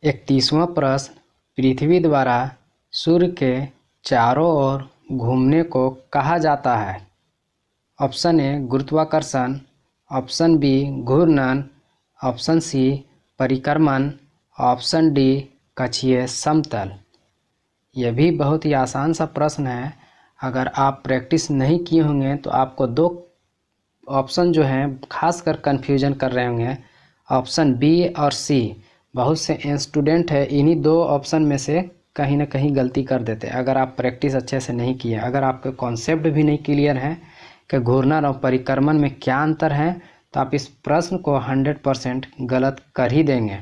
Speaker 1: 31वां प्रश्न, पृथ्वी द्वारा सूर्य के चारों ओर घूमने को कहा जाता है? ऑप्शन ए गुरुत्वाकर्षण, ऑप्शन बी घूर्णन, ऑप्शन सी परिक्रमण, ऑप्शन डी कक्षीय समतल। यह भी बहुत ही आसान सा प्रश्न है। अगर आप प्रैक्टिस नहीं किए होंगे तो आपको दो ऑप्शन जो हैं खासकर कन्फ्यूजन कर रहे होंगे, ऑप्शन बी और सी। बहुत से स्टूडेंट है इन्हीं दो ऑप्शन में से कहीं ना कहीं गलती कर देते हैं अगर आप प्रैक्टिस अच्छे से नहीं किए। अगर आपके कॉन्सेप्ट भी नहीं क्लियर है कि घूर्णन और परिक्रमण में क्या अंतर है तो आप इस प्रश्न को 100% गलत कर ही देंगे।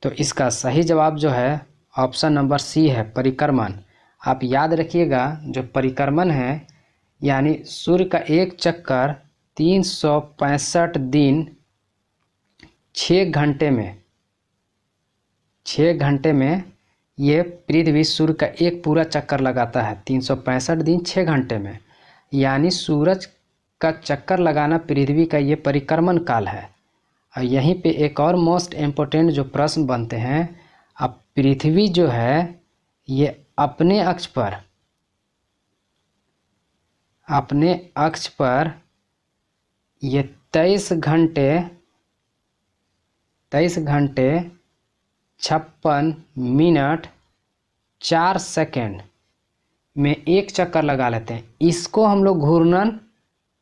Speaker 1: तो इसका सही जवाब जो है ऑप्शन नंबर सी है, परिक्रमण। आप याद रखिएगा जो परिक्रमण है यानी सूर्य का एक चक्कर 365 दिन 6 घंटे में ये पृथ्वी सूर्य का एक पूरा चक्कर लगाता है। 365 दिन 6 घंटे में, यानी सूरज का चक्कर लगाना पृथ्वी का ये परिक्रमण काल है। और यहीं पे एक और मोस्ट इम्पोर्टेंट जो प्रश्न बनते हैं, अब पृथ्वी जो है ये अपने अक्ष पर ये 23 घंटे 56 मिनट 4 सेकेंड में एक चक्कर लगा लेते हैं। इसको हम लोग घूर्णन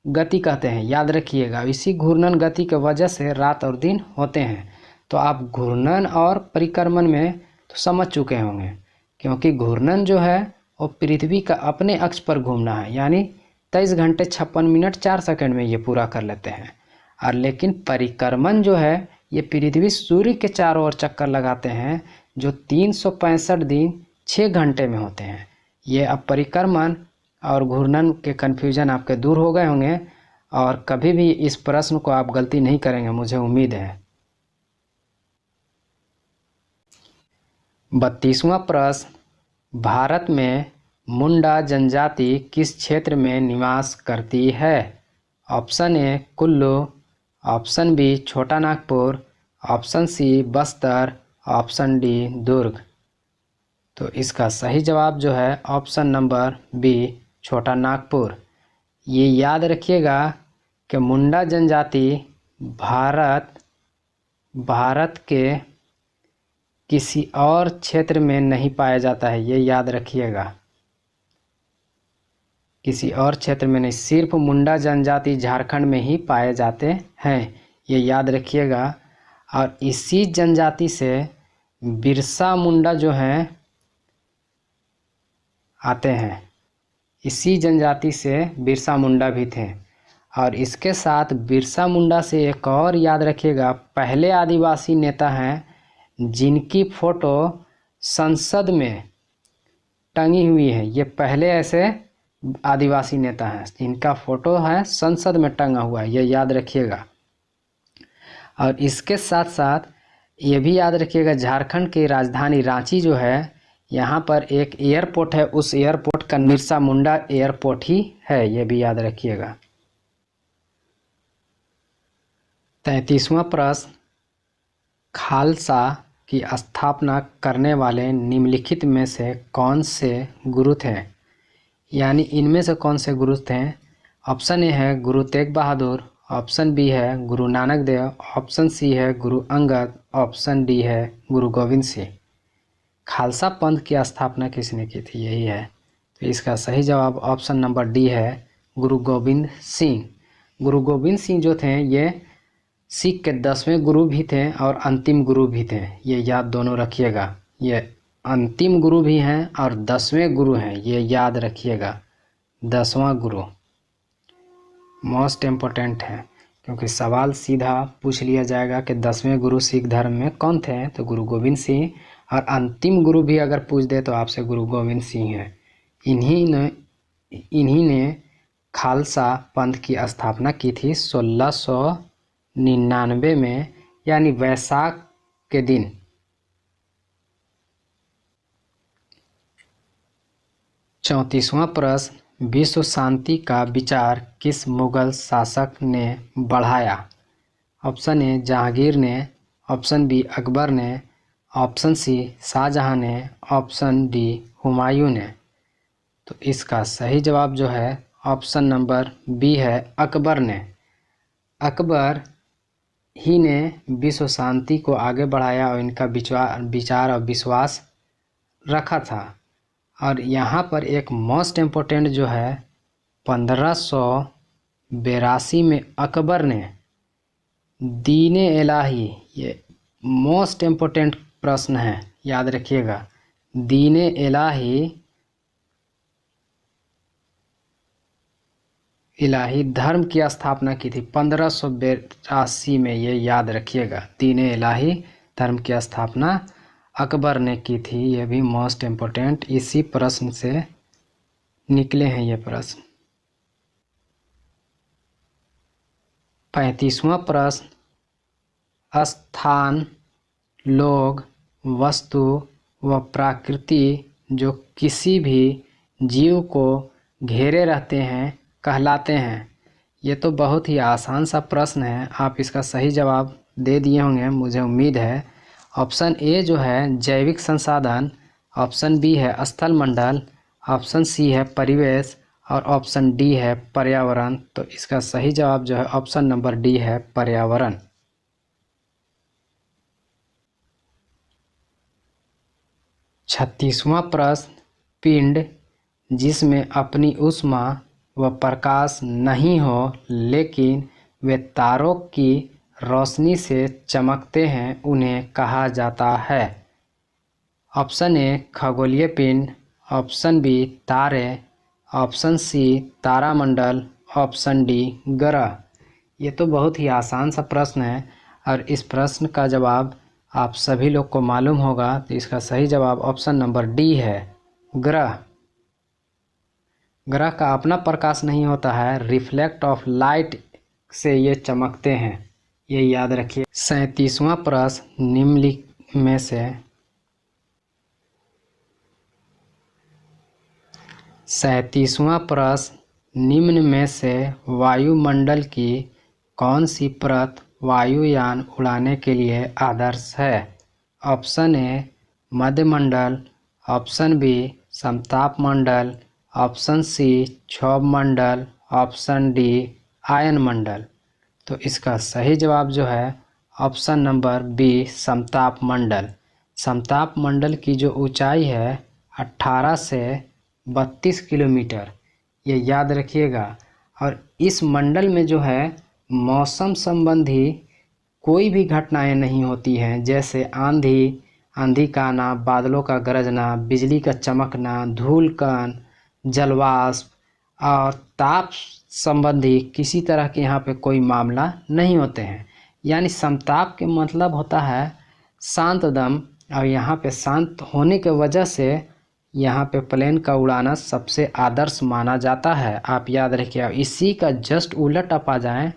Speaker 1: गति कहते हैं, याद रखिएगा। इसी घूर्णन गति के वजह से रात और दिन होते हैं। तो आप घूर्णन और परिक्रमण में तो समझ चुके होंगे क्योंकि घूर्णन जो है और पृथ्वी का अपने अक्ष पर घूमना है, यानी 23 घंटे 56 मिनट 4 सेकंड में ये पूरा कर लेते हैं। और लेकिन परिक्रमण जो है ये पृथ्वी सूर्य के चारों ओर चक्कर लगाते हैं, जो 365 दिन 6 घंटे में होते हैं। ये अब परिक्रमण और घूर्णन के कन्फ्यूजन आपके दूर हो गए होंगे और कभी भी इस प्रश्न को आप गलती नहीं करेंगे, मुझे उम्मीद है। 32वां प्रश्न, भारत में मुंडा जनजाति किस क्षेत्र में निवास करती है? Option A Kullu, option B Chota Nagpur, option C Bastar, option D Durg. तो इसका सही जवाब जो है option number B Chota Nagpur. ये याद रखिएगा कि मुंडा जनजाति भारत के किसी और क्षेत्र में नहीं पाया जाता है, ये याद रखिएगा। किसी और क्षेत्र में नहीं, सिर्फ मुंडा जनजाति झारखंड में ही पाए जाते हैं, ये याद रखिएगा। और इसी जनजाति से बिरसा मुंडा जो हैं आते हैं, इसी जनजाति से बिरसा मुंडा भी थे। और इसके साथ बिरसा मुंडा से एक और याद रखिएगा, पहले आदिवासी नेता हैं जिनकी फ़ोटो संसद में टंगी हुई है। ये पहले ऐसे आदिवासी नेता हैं जिनका फ़ोटो है संसद में टंगा हुआ है, ये याद रखिएगा। और इसके साथ साथ ये भी याद रखिएगा, झारखंड की राजधानी रांची जो है, यहाँ पर एक एयरपोर्ट है, उस एयरपोर्ट का बिरसा मुंडा एयरपोर्ट ही है, ये भी याद रखिएगा। 33वां प्रश्न, खालसा की स्थापना करने वाले निम्नलिखित में से कौन से गुरु थे? यानी इनमें से कौन से गुरु थे? ऑप्शन ए है गुरु तेग बहादुर, ऑप्शन बी है गुरु नानक देव, ऑप्शन सी है गुरु अंगद, ऑप्शन डी है गुरु गोविंद सिंह। खालसा पंथ की स्थापना किसने की थी? यही है। तो इसका सही जवाब ऑप्शन नंबर डी है गुरु गोविंद सिंह। गुरु गोविंद सिंह जो थे ये सिख के 10वें गुरु भी थे और अंतिम गुरु भी थे, ये याद दोनों रखिएगा। ये अंतिम गुरु भी हैं और 10वें गुरु हैं, ये याद रखिएगा। 10वां गुरु मोस्ट इम्पोर्टेंट है, क्योंकि सवाल सीधा पूछ लिया जाएगा कि 10वें गुरु सिख धर्म में कौन थे, तो गुरु गोविंद सिंह। और अंतिम गुरु भी अगर पूछ दे तो आपसे गुरु गोविंद सिंह है। इन्हीं ने खालसा पंथ की स्थापना की थी 1699 में, यानी वैशाख के दिन। चौंतीसवां प्रश्न, विश्व शांति का विचार किस मुगल शासक ने बढ़ाया? ऑप्शन ए जहांगीर ने, ऑप्शन बी अकबर ने, ऑप्शन सी शाहजहां ने, ऑप्शन डी हुमायूं ने। तो इसका सही जवाब जो है ऑप्शन नंबर बी है अकबर ने। अकबर ही ने विश्व शांति को आगे बढ़ाया और इनका विचार और विश्वास रखा था। और यहाँ पर एक मोस्ट इम्पोर्टेंट जो है 1582 में अकबर ने दीने इलाही, ये मोस्ट इम्पोर्टेंट प्रश्न है, याद रखिएगा। दीने इलाही धर्म की स्थापना की थी 1582 में, ये याद रखिएगा। दीने इलाही धर्म की स्थापना अकबर ने की थी, ये भी मोस्ट इम्पोर्टेंट इसी प्रश्न से निकले हैं ये प्रश्न। 35वां प्रश्न, स्थान, लोग, वस्तु व प्रकृति जो किसी भी जीव को घेरे रहते हैं कहलाते हैं। ये तो बहुत ही आसान सा प्रश्न है, आप इसका सही जवाब दे दिए होंगे, मुझे उम्मीद है। ऑप्शन ए जो है जैविक संसाधन, ऑप्शन बी है स्थल मंडल, ऑप्शन सी है परिवेश और ऑप्शन डी है पर्यावरण। तो इसका सही जवाब जो है ऑप्शन नंबर डी है पर्यावरण। 36वां प्रश्न, पिंड जिसमें अपनी ऊष्मा व प्रकाश नहीं हो लेकिन वे तारों की रोशनी से चमकते हैं, उन्हें कहा जाता है। ऑप्शन ए खगोलीय पिंड, ऑप्शन बी तारे, ऑप्शन सी तारामंडल, ऑप्शन डी ग्रह। ये तो बहुत ही आसान सा प्रश्न है और इस प्रश्न का जवाब आप सभी लोग को मालूम होगा। तो इसका सही जवाब ऑप्शन नंबर डी है, ग्रह। ग्रह का अपना प्रकाश नहीं होता है, रिफ्लेक्ट ऑफ लाइट से ये चमकते हैं, ये याद रखिए। 37वां प्रश्न निम्नलिखित में से 37वां प्रश्न निम्न में से वायुमंडल की कौन सी परत वायुयान उड़ाने के लिए आदर्श है? ऑप्शन ए मध्यमंडल, ऑप्शन बी समताप मंडल, ऑप्शन सी क्षोभ मंडल, ऑप्शन डी आयन मंडल। तो इसका सही जवाब जो है ऑप्शन नंबर बी समताप मंडल। समताप मंडल की जो ऊंचाई है 18 से 32 किलोमीटर, ये याद रखिएगा। और इस मंडल में जो है मौसम संबंधी कोई भी घटनाएं नहीं होती हैं, जैसे आंधी का आना, बादलों का गरजना, बिजली का चमकना, धूलकण, जलवाष्प और ताप संबंधी किसी तरह के यहाँ पे कोई मामला नहीं होते हैं। यानी समताप के मतलब होता है शांत दम, और यहाँ पे शांत होने के वजह से यहाँ पे प्लेन का उड़ाना सबसे आदर्श माना जाता है, आप याद रखिए। इसी का जस्ट उलट आप आ जाएं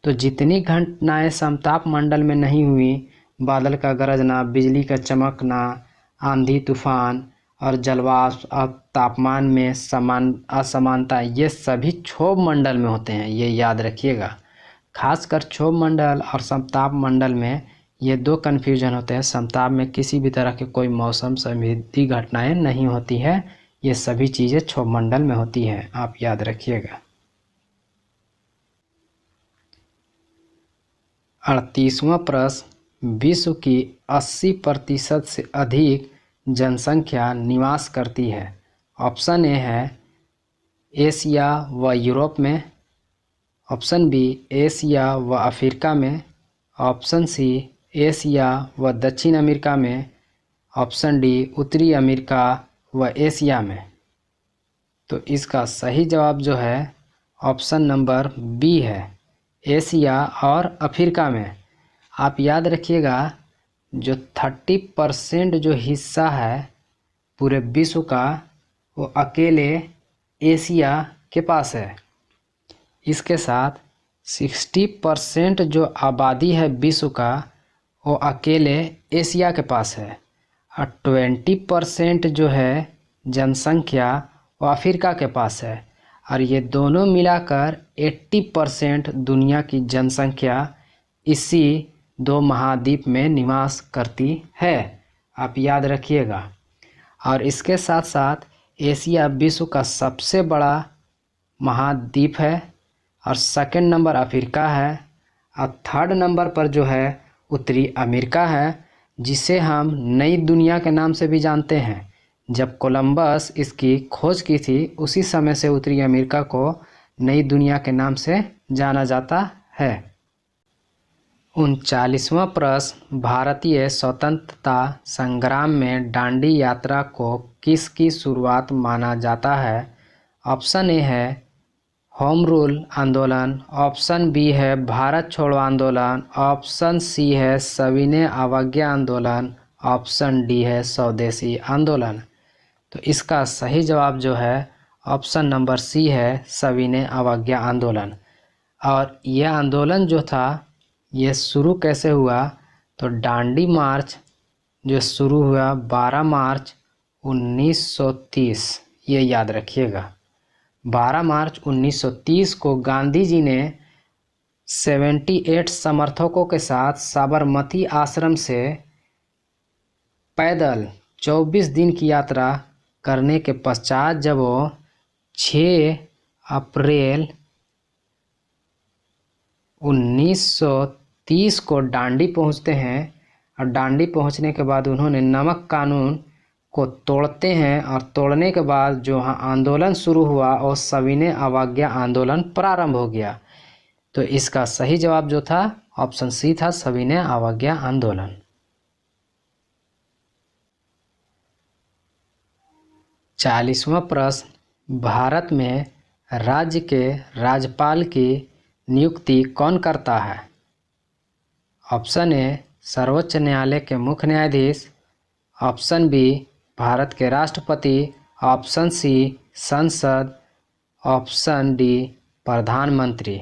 Speaker 1: तो जितनी घटनाएं समताप मंडल में नहीं हुई, बादल का गरजना, बिजली का चमकना, आंधी तूफान और जलवाष्प और तापमान में असमानता, ये सभी क्षोभ मंडल में होते हैं, ये याद रखिएगा। खासकर क्षोभ मंडल और समताप मंडल में ये दो कन्फ्यूजन होते हैं। समताप में किसी भी तरह के कोई मौसम संबंधी घटनाएं नहीं होती है, ये सभी चीज़ें क्षोभ मंडल में होती हैं, आप याद रखिएगा। 38वां प्रश्न, विश्व की 80% से अधिक जनसंख्या निवास करती है। ऑप्शन ए है एशिया व यूरोप में, ऑप्शन बी एशिया व अफ्रीका में, ऑप्शन सी एशिया व दक्षिण अमेरिका में, ऑप्शन डी उत्तरी अमेरिका व एशिया में। तो इसका सही जवाब जो है ऑप्शन नंबर बी है, एशिया और अफ्रीका में। आप याद रखिएगा, जो 30% जो हिस्सा है पूरे विश्व का, वो अकेले एशिया के पास है। इसके साथ 60% जो आबादी है विश्व का, वो अकेले एशिया के पास है, और 20% जो है जनसंख्या वो अफ्रीका के पास है। और ये दोनों मिलाकर 80% दुनिया की जनसंख्या इसी दो महाद्वीप में निवास करती है, आप याद रखिएगा। और इसके साथ साथ एशिया विश्व का सबसे बड़ा महाद्वीप है, और सेकंड नंबर अफ्रीका है, और थर्ड नंबर पर जो है उत्तरी अमेरिका है, जिसे हम नई दुनिया के नाम से भी जानते हैं। जब कोलंबस इसकी खोज की थी, उसी समय से उत्तरी अमेरिका को नई दुनिया के नाम से जाना जाता है। 39वां प्रश्न, भारतीय स्वतंत्रता संग्राम में दांडी यात्रा को किसकी शुरुआत माना जाता है? ऑप्शन ए है होम रूल आंदोलन, ऑप्शन बी है भारत छोड़ो आंदोलन, ऑप्शन सी है सविनय अवज्ञा आंदोलन, ऑप्शन डी है स्वदेशी आंदोलन। तो इसका सही जवाब जो है ऑप्शन नंबर सी है, सविनय अवज्ञा आंदोलन। और यह आंदोलन जो था ये शुरू कैसे हुआ? तो दांडी मार्च जो शुरू हुआ 12 मार्च 1930, ये याद रखिएगा। 12 मार्च 1930 को गांधी जी ने 78 समर्थकों के साथ साबरमती आश्रम से पैदल 24 दिन की यात्रा करने के पश्चात जब वो 6 अप्रैल 1930 को दांडी पहुंचते हैं, और दांडी पहुंचने के बाद उन्होंने नमक कानून को तोड़ते हैं, और तोड़ने के बाद जो आंदोलन शुरू हुआ और सविनय अवज्ञा आंदोलन प्रारंभ हो गया। तो इसका सही जवाब जो था ऑप्शन सी था, सविनय अवज्ञा आंदोलन। 40वां प्रश्न, भारत में राज्य के राज्यपाल की नियुक्ति कौन करता है? ऑप्शन ए सर्वोच्च न्यायालय के मुख्य न्यायाधीश, ऑप्शन बी भारत के राष्ट्रपति, ऑप्शन सी संसद, ऑप्शन डी प्रधानमंत्री।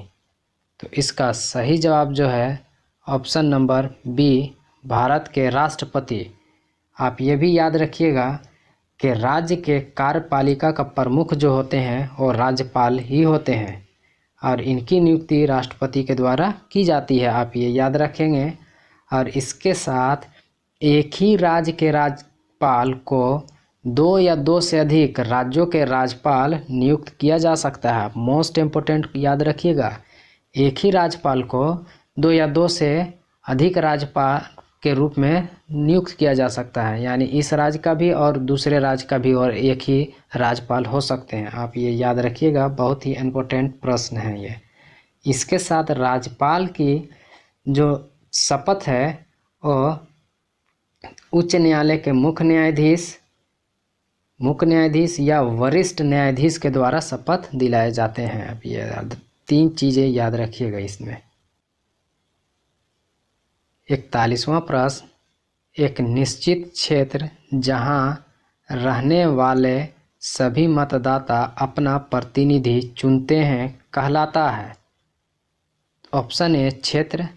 Speaker 1: तो इसका सही जवाब जो है ऑप्शन नंबर बी भारत के राष्ट्रपति। आप ये भी याद रखिएगा कि राज्य के कार्यपालिका का प्रमुख जो होते हैं वो राज्यपाल ही होते हैं और इनकी नियुक्ति राष्ट्रपति के द्वारा की जाती है, आप ये याद रखेंगे। और इसके साथ एक ही राज्य के राज्यपाल को 2 या 2 से अधिक राज्यों के राज्यपाल नियुक्त किया जा सकता है। मोस्ट इम्पोर्टेंट याद रखिएगा, एक ही राज्यपाल को 2 या 2 से अधिक राज्यपाल के रूप में नियुक्त किया जा सकता है, यानी इस राज्य का भी और दूसरे राज्य का भी और एक ही राज्यपाल हो सकते हैं। आप ये याद रखिएगा, बहुत ही इम्पोर्टेंट प्रश्न है ये। इसके साथ राज्यपाल की जो शपथ है वो उच्च न्यायालय के मुख्य न्यायाधीश या वरिष्ठ न्यायाधीश के द्वारा शपथ दिलाए जाते हैं। अब ये 3 चीज़ें याद रखिएगा इसमें। 41वां प्रश्न, एक निश्चित क्षेत्र जहां रहने वाले सभी मतदाता अपना प्रतिनिधि चुनते हैं कहलाता है? ऑप्शन ए क्षेत्र,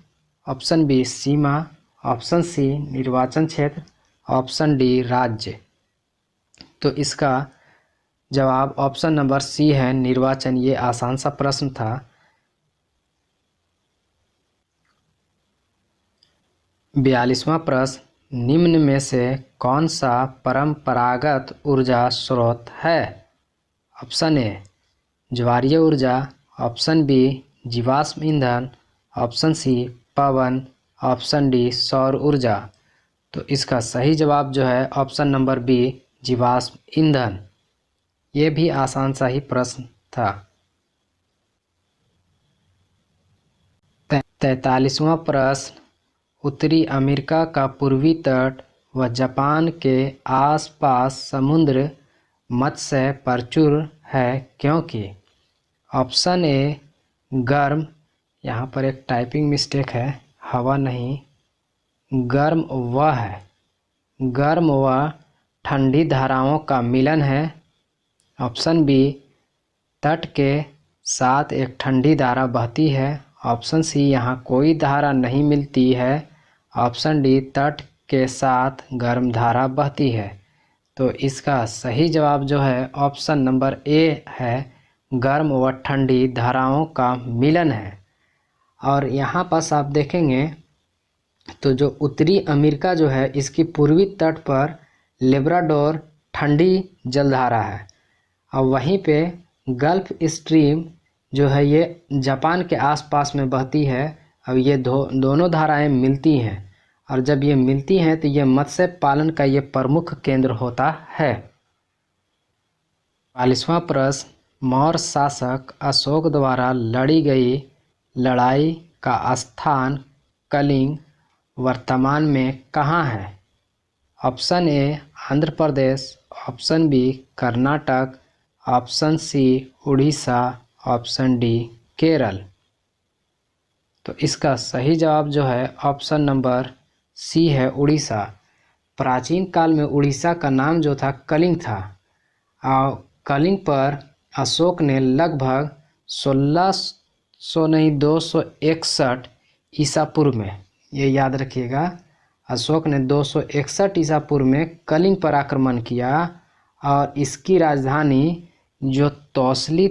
Speaker 1: ऑप्शन बी सीमा, ऑप्शन सी निर्वाचन क्षेत्र, ऑप्शन डी राज्य। तो इसका जवाब ऑप्शन नंबर सी है निर्वाचन। ये आसान सा प्रश्न था। 42वां प्रश्न, निम्न में से कौन सा परंपरागत ऊर्जा स्रोत है? ऑप्शन ए ज्वारीय ऊर्जा, ऑप्शन बी जीवाश्म ईंधन, ऑप्शन सी पवन, ऑप्शन डी सौर ऊर्जा। तो इसका सही जवाब जो है ऑप्शन नंबर बी जीवाश्म ईंधन। ये भी आसान सा ही प्रश्न था। 43वां प्रश्न, उत्तरी अमेरिका का पूर्वी तट व जापान के आसपास समुद्र मत्स्य प्रचुर है क्योंकि? ऑप्शन ए गर्म, यहाँ पर एक टाइपिंग मिस्टेक है, हवा नहीं, गर्म व है, गर्म व ठंडी धाराओं का मिलन है। ऑप्शन बी तट के साथ एक ठंडी धारा बहती है, ऑप्शन सी यहाँ कोई धारा नहीं मिलती है, ऑप्शन डी तट के साथ गर्म धारा बहती है। तो इसका सही जवाब जो है ऑप्शन नंबर ए है, गर्म व ठंडी धाराओं का मिलन है। और यहाँ पास आप देखेंगे तो जो उत्तरी अमेरिका जो है इसकी पूर्वी तट पर लेब्राडोर ठंडी जलधारा है और वहीं पे गल्फ स्ट्रीम जो है ये जापान के आसपास में बहती है। अब ये दोनों धाराएं मिलती हैं और जब ये मिलती हैं तो ये मत्स्य पालन का ये प्रमुख केंद्र होता है। 42वां प्रश्न, मौर्य शासक अशोक द्वारा लड़ी गई लड़ाई का स्थान कलिंग वर्तमान में कहाँ है? Option A Andhra Pradesh, option B Karnataka, option C Orissa, option D Kerala. तो इसका सही जवाब जो है ऑप्शन नंबर सी है उड़ीसा। प्राचीन काल में उड़ीसा का नाम जो था कलिंग था और कलिंग पर अशोक ने लगभग 261 ईसा पूर्व में, ये याद रखिएगा, अशोक ने 261 ईसा पूर्व में कलिंग पर आक्रमण किया और इसकी राजधानी जो तौसली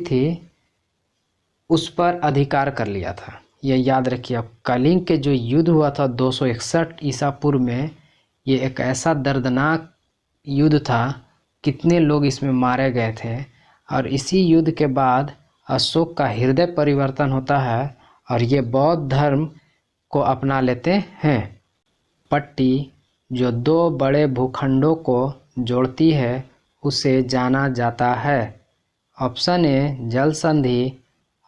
Speaker 1: थी उस पर अधिकार कर लिया था। ये याद रखिए, कलिंग के जो युद्ध हुआ था 261 ईसा पूर्व में, ये एक ऐसा दर्दनाक युद्ध था, कितने लोग इसमें मारे गए थे। और इसी युद्ध के बाद अशोक का हृदय परिवर्तन होता है और ये बौद्ध धर्म को अपना लेते हैं। पट्टी जो 2 बड़े भूखंडों को जोड़ती है उसे जाना जाता है। ऑप्शन ए जल संधि,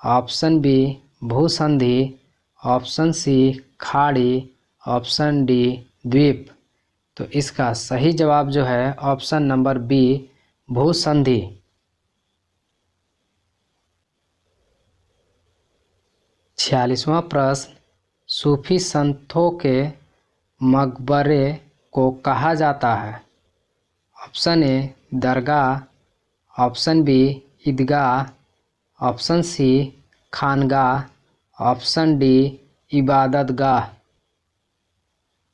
Speaker 1: ऑप्शन बी भूसंधि, ऑप्शन सी खाड़ी, ऑप्शन डी द्वीप। तो इसका सही जवाब जो है ऑप्शन नंबर बी, भूसंधि। 46वां प्रश्न, सूफी संतों के मकबरे को कहा जाता है? ऑप्शन ए दरगाह, ऑप्शन बी ईदगाह, ऑप्शन सी खानगाह, ऑप्शन डी इबादतगाह।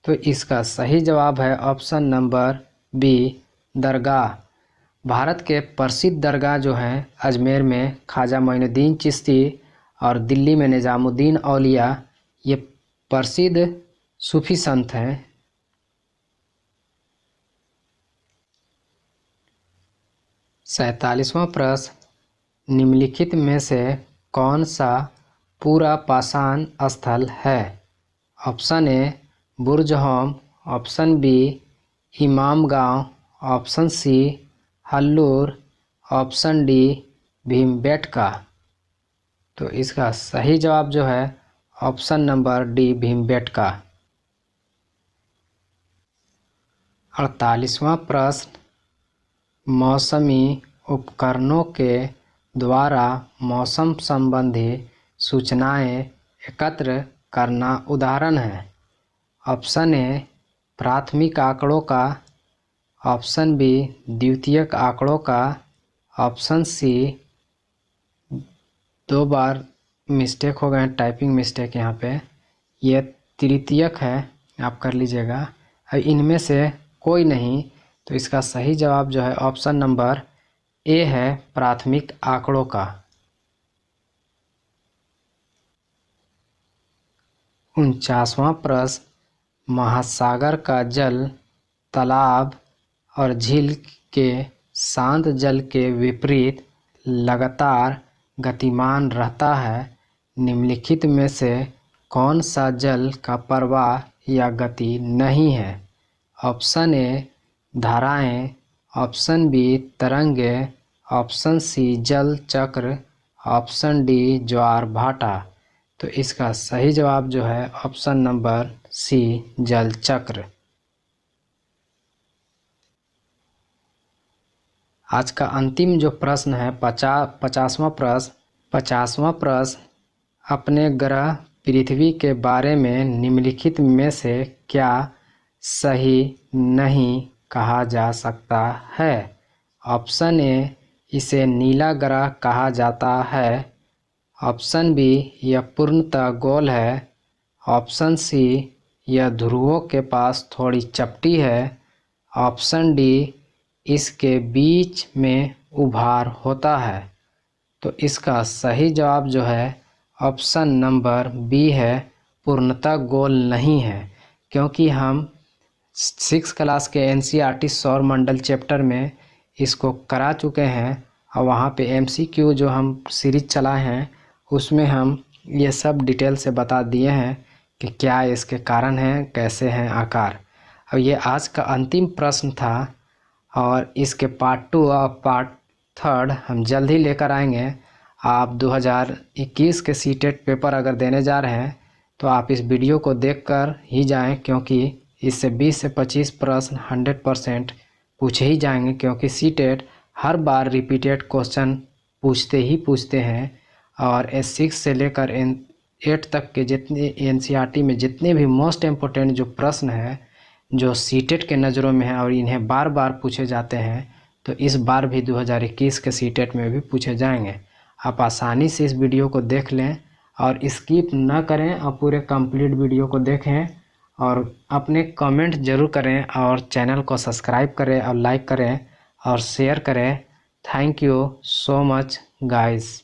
Speaker 1: तो इसका सही जवाब है ऑप्शन नंबर बी, दरगाह। भारत के प्रसिद्ध दरगाह जो हैं अजमेर में ख्वाजा मोइनुद्दीन चिश्ती और दिल्ली में निज़ामुद्दीन औलिया, ये प्रसिद्ध सूफी संत हैं। सैंतालीसवां प्रश्न, निम्नलिखित में से कौन सा पूरा पाषाण स्थल है? Option A Burzahom, option B Imamgaon, option C Hallur, option D Bhimbetka. तो इसका सही जवाब जो है ऑप्शन नंबर डी, भीमबेटका। 48वां प्रश्न, मौसमी उपकरणों के द्वारा मौसम संबंधी सूचनाएं एकत्र करना उदाहरण है? ऑप्शन ए प्राथमिक आंकड़ों का, ऑप्शन बी द्वितीयक आंकड़ों का, ऑप्शन सी, 2 बार मिस्टेक हो गए, टाइपिंग मिस्टेक यहाँ पे, ये तृतीयक है, आप कर लीजिएगा। अब इनमें से कोई नहीं, तो इसका सही जवाब जो है ऑप्शन नंबर ए है, प्राथमिक आंकड़ों का। 49वां प्रश्न, महासागर का जल तालाब और झील के शांत जल के विपरीत लगातार गतिमान रहता है। निम्नलिखित में से कौन सा जल का प्रवाह या गति नहीं है? ऑप्शन ए धाराएं, ऑप्शन बी तरंगे, ऑप्शन सी जल चक्र, ऑप्शन डी ज्वार भाटा। तो इसका सही जवाब जो है ऑप्शन नंबर सी, जल चक्र। आज का अंतिम जो प्रश्न है 50वां प्रश्न। 50वां प्रश्न, अपने ग्रह पृथ्वी के बारे में निम्नलिखित में से क्या सही नहीं कहा जा सकता है? ऑप्शन ए इसे नीला ग्रह कहा जाता है, ऑप्शन बी यह पूर्णतः गोल है, ऑप्शन सी यह ध्रुवों के पास थोड़ी चपटी है, ऑप्शन डी इसके बीच में उभार होता है। तो इसका सही जवाब जो है ऑप्शन नंबर बी है, पूर्णतः गोल नहीं है, क्योंकि हम 6 क्लास के NCERT सौर मंडल चैप्टर में इसको करा चुके हैं और वहाँ पे MCQ जो हम सीरीज चलाए हैं उसमें हम ये सब डिटेल से बता दिए हैं कि क्या इसके कारण हैं, कैसे हैं आकार। अब ये आज का अंतिम प्रश्न था और इसके पार्ट 2 और पार्ट 3 हम जल्द ही लेकर आएंगे। आप 2021 के सीटेट पेपर अगर देने जा रहे हैं तो आप इस वीडियो को देखकर ही जाएं, क्योंकि इससे 20 से 25 प्रश्न 100% पूछे ही जाएंगे, क्योंकि सीटेट हर बार रिपीटेड क्वेश्चन पूछते हैं। और S6 से लेकर N8 तक के जितने NCERT में जितने भी मोस्ट इम्पोर्टेंट जो प्रश्न हैं जो सीटेट के नज़रों में हैं और इन्हें बार बार पूछे जाते हैं, तो इस बार भी 2021 के सीटेट में भी पूछे जाएंगे। आप आसानी से इस वीडियो को देख लें और स्किप ना करें और पूरे कंप्लीट वीडियो को देखें और अपने कमेंट ज़रूर करें और चैनल को सब्सक्राइब करें और लाइक करें और शेयर करें। Thank you so much guys.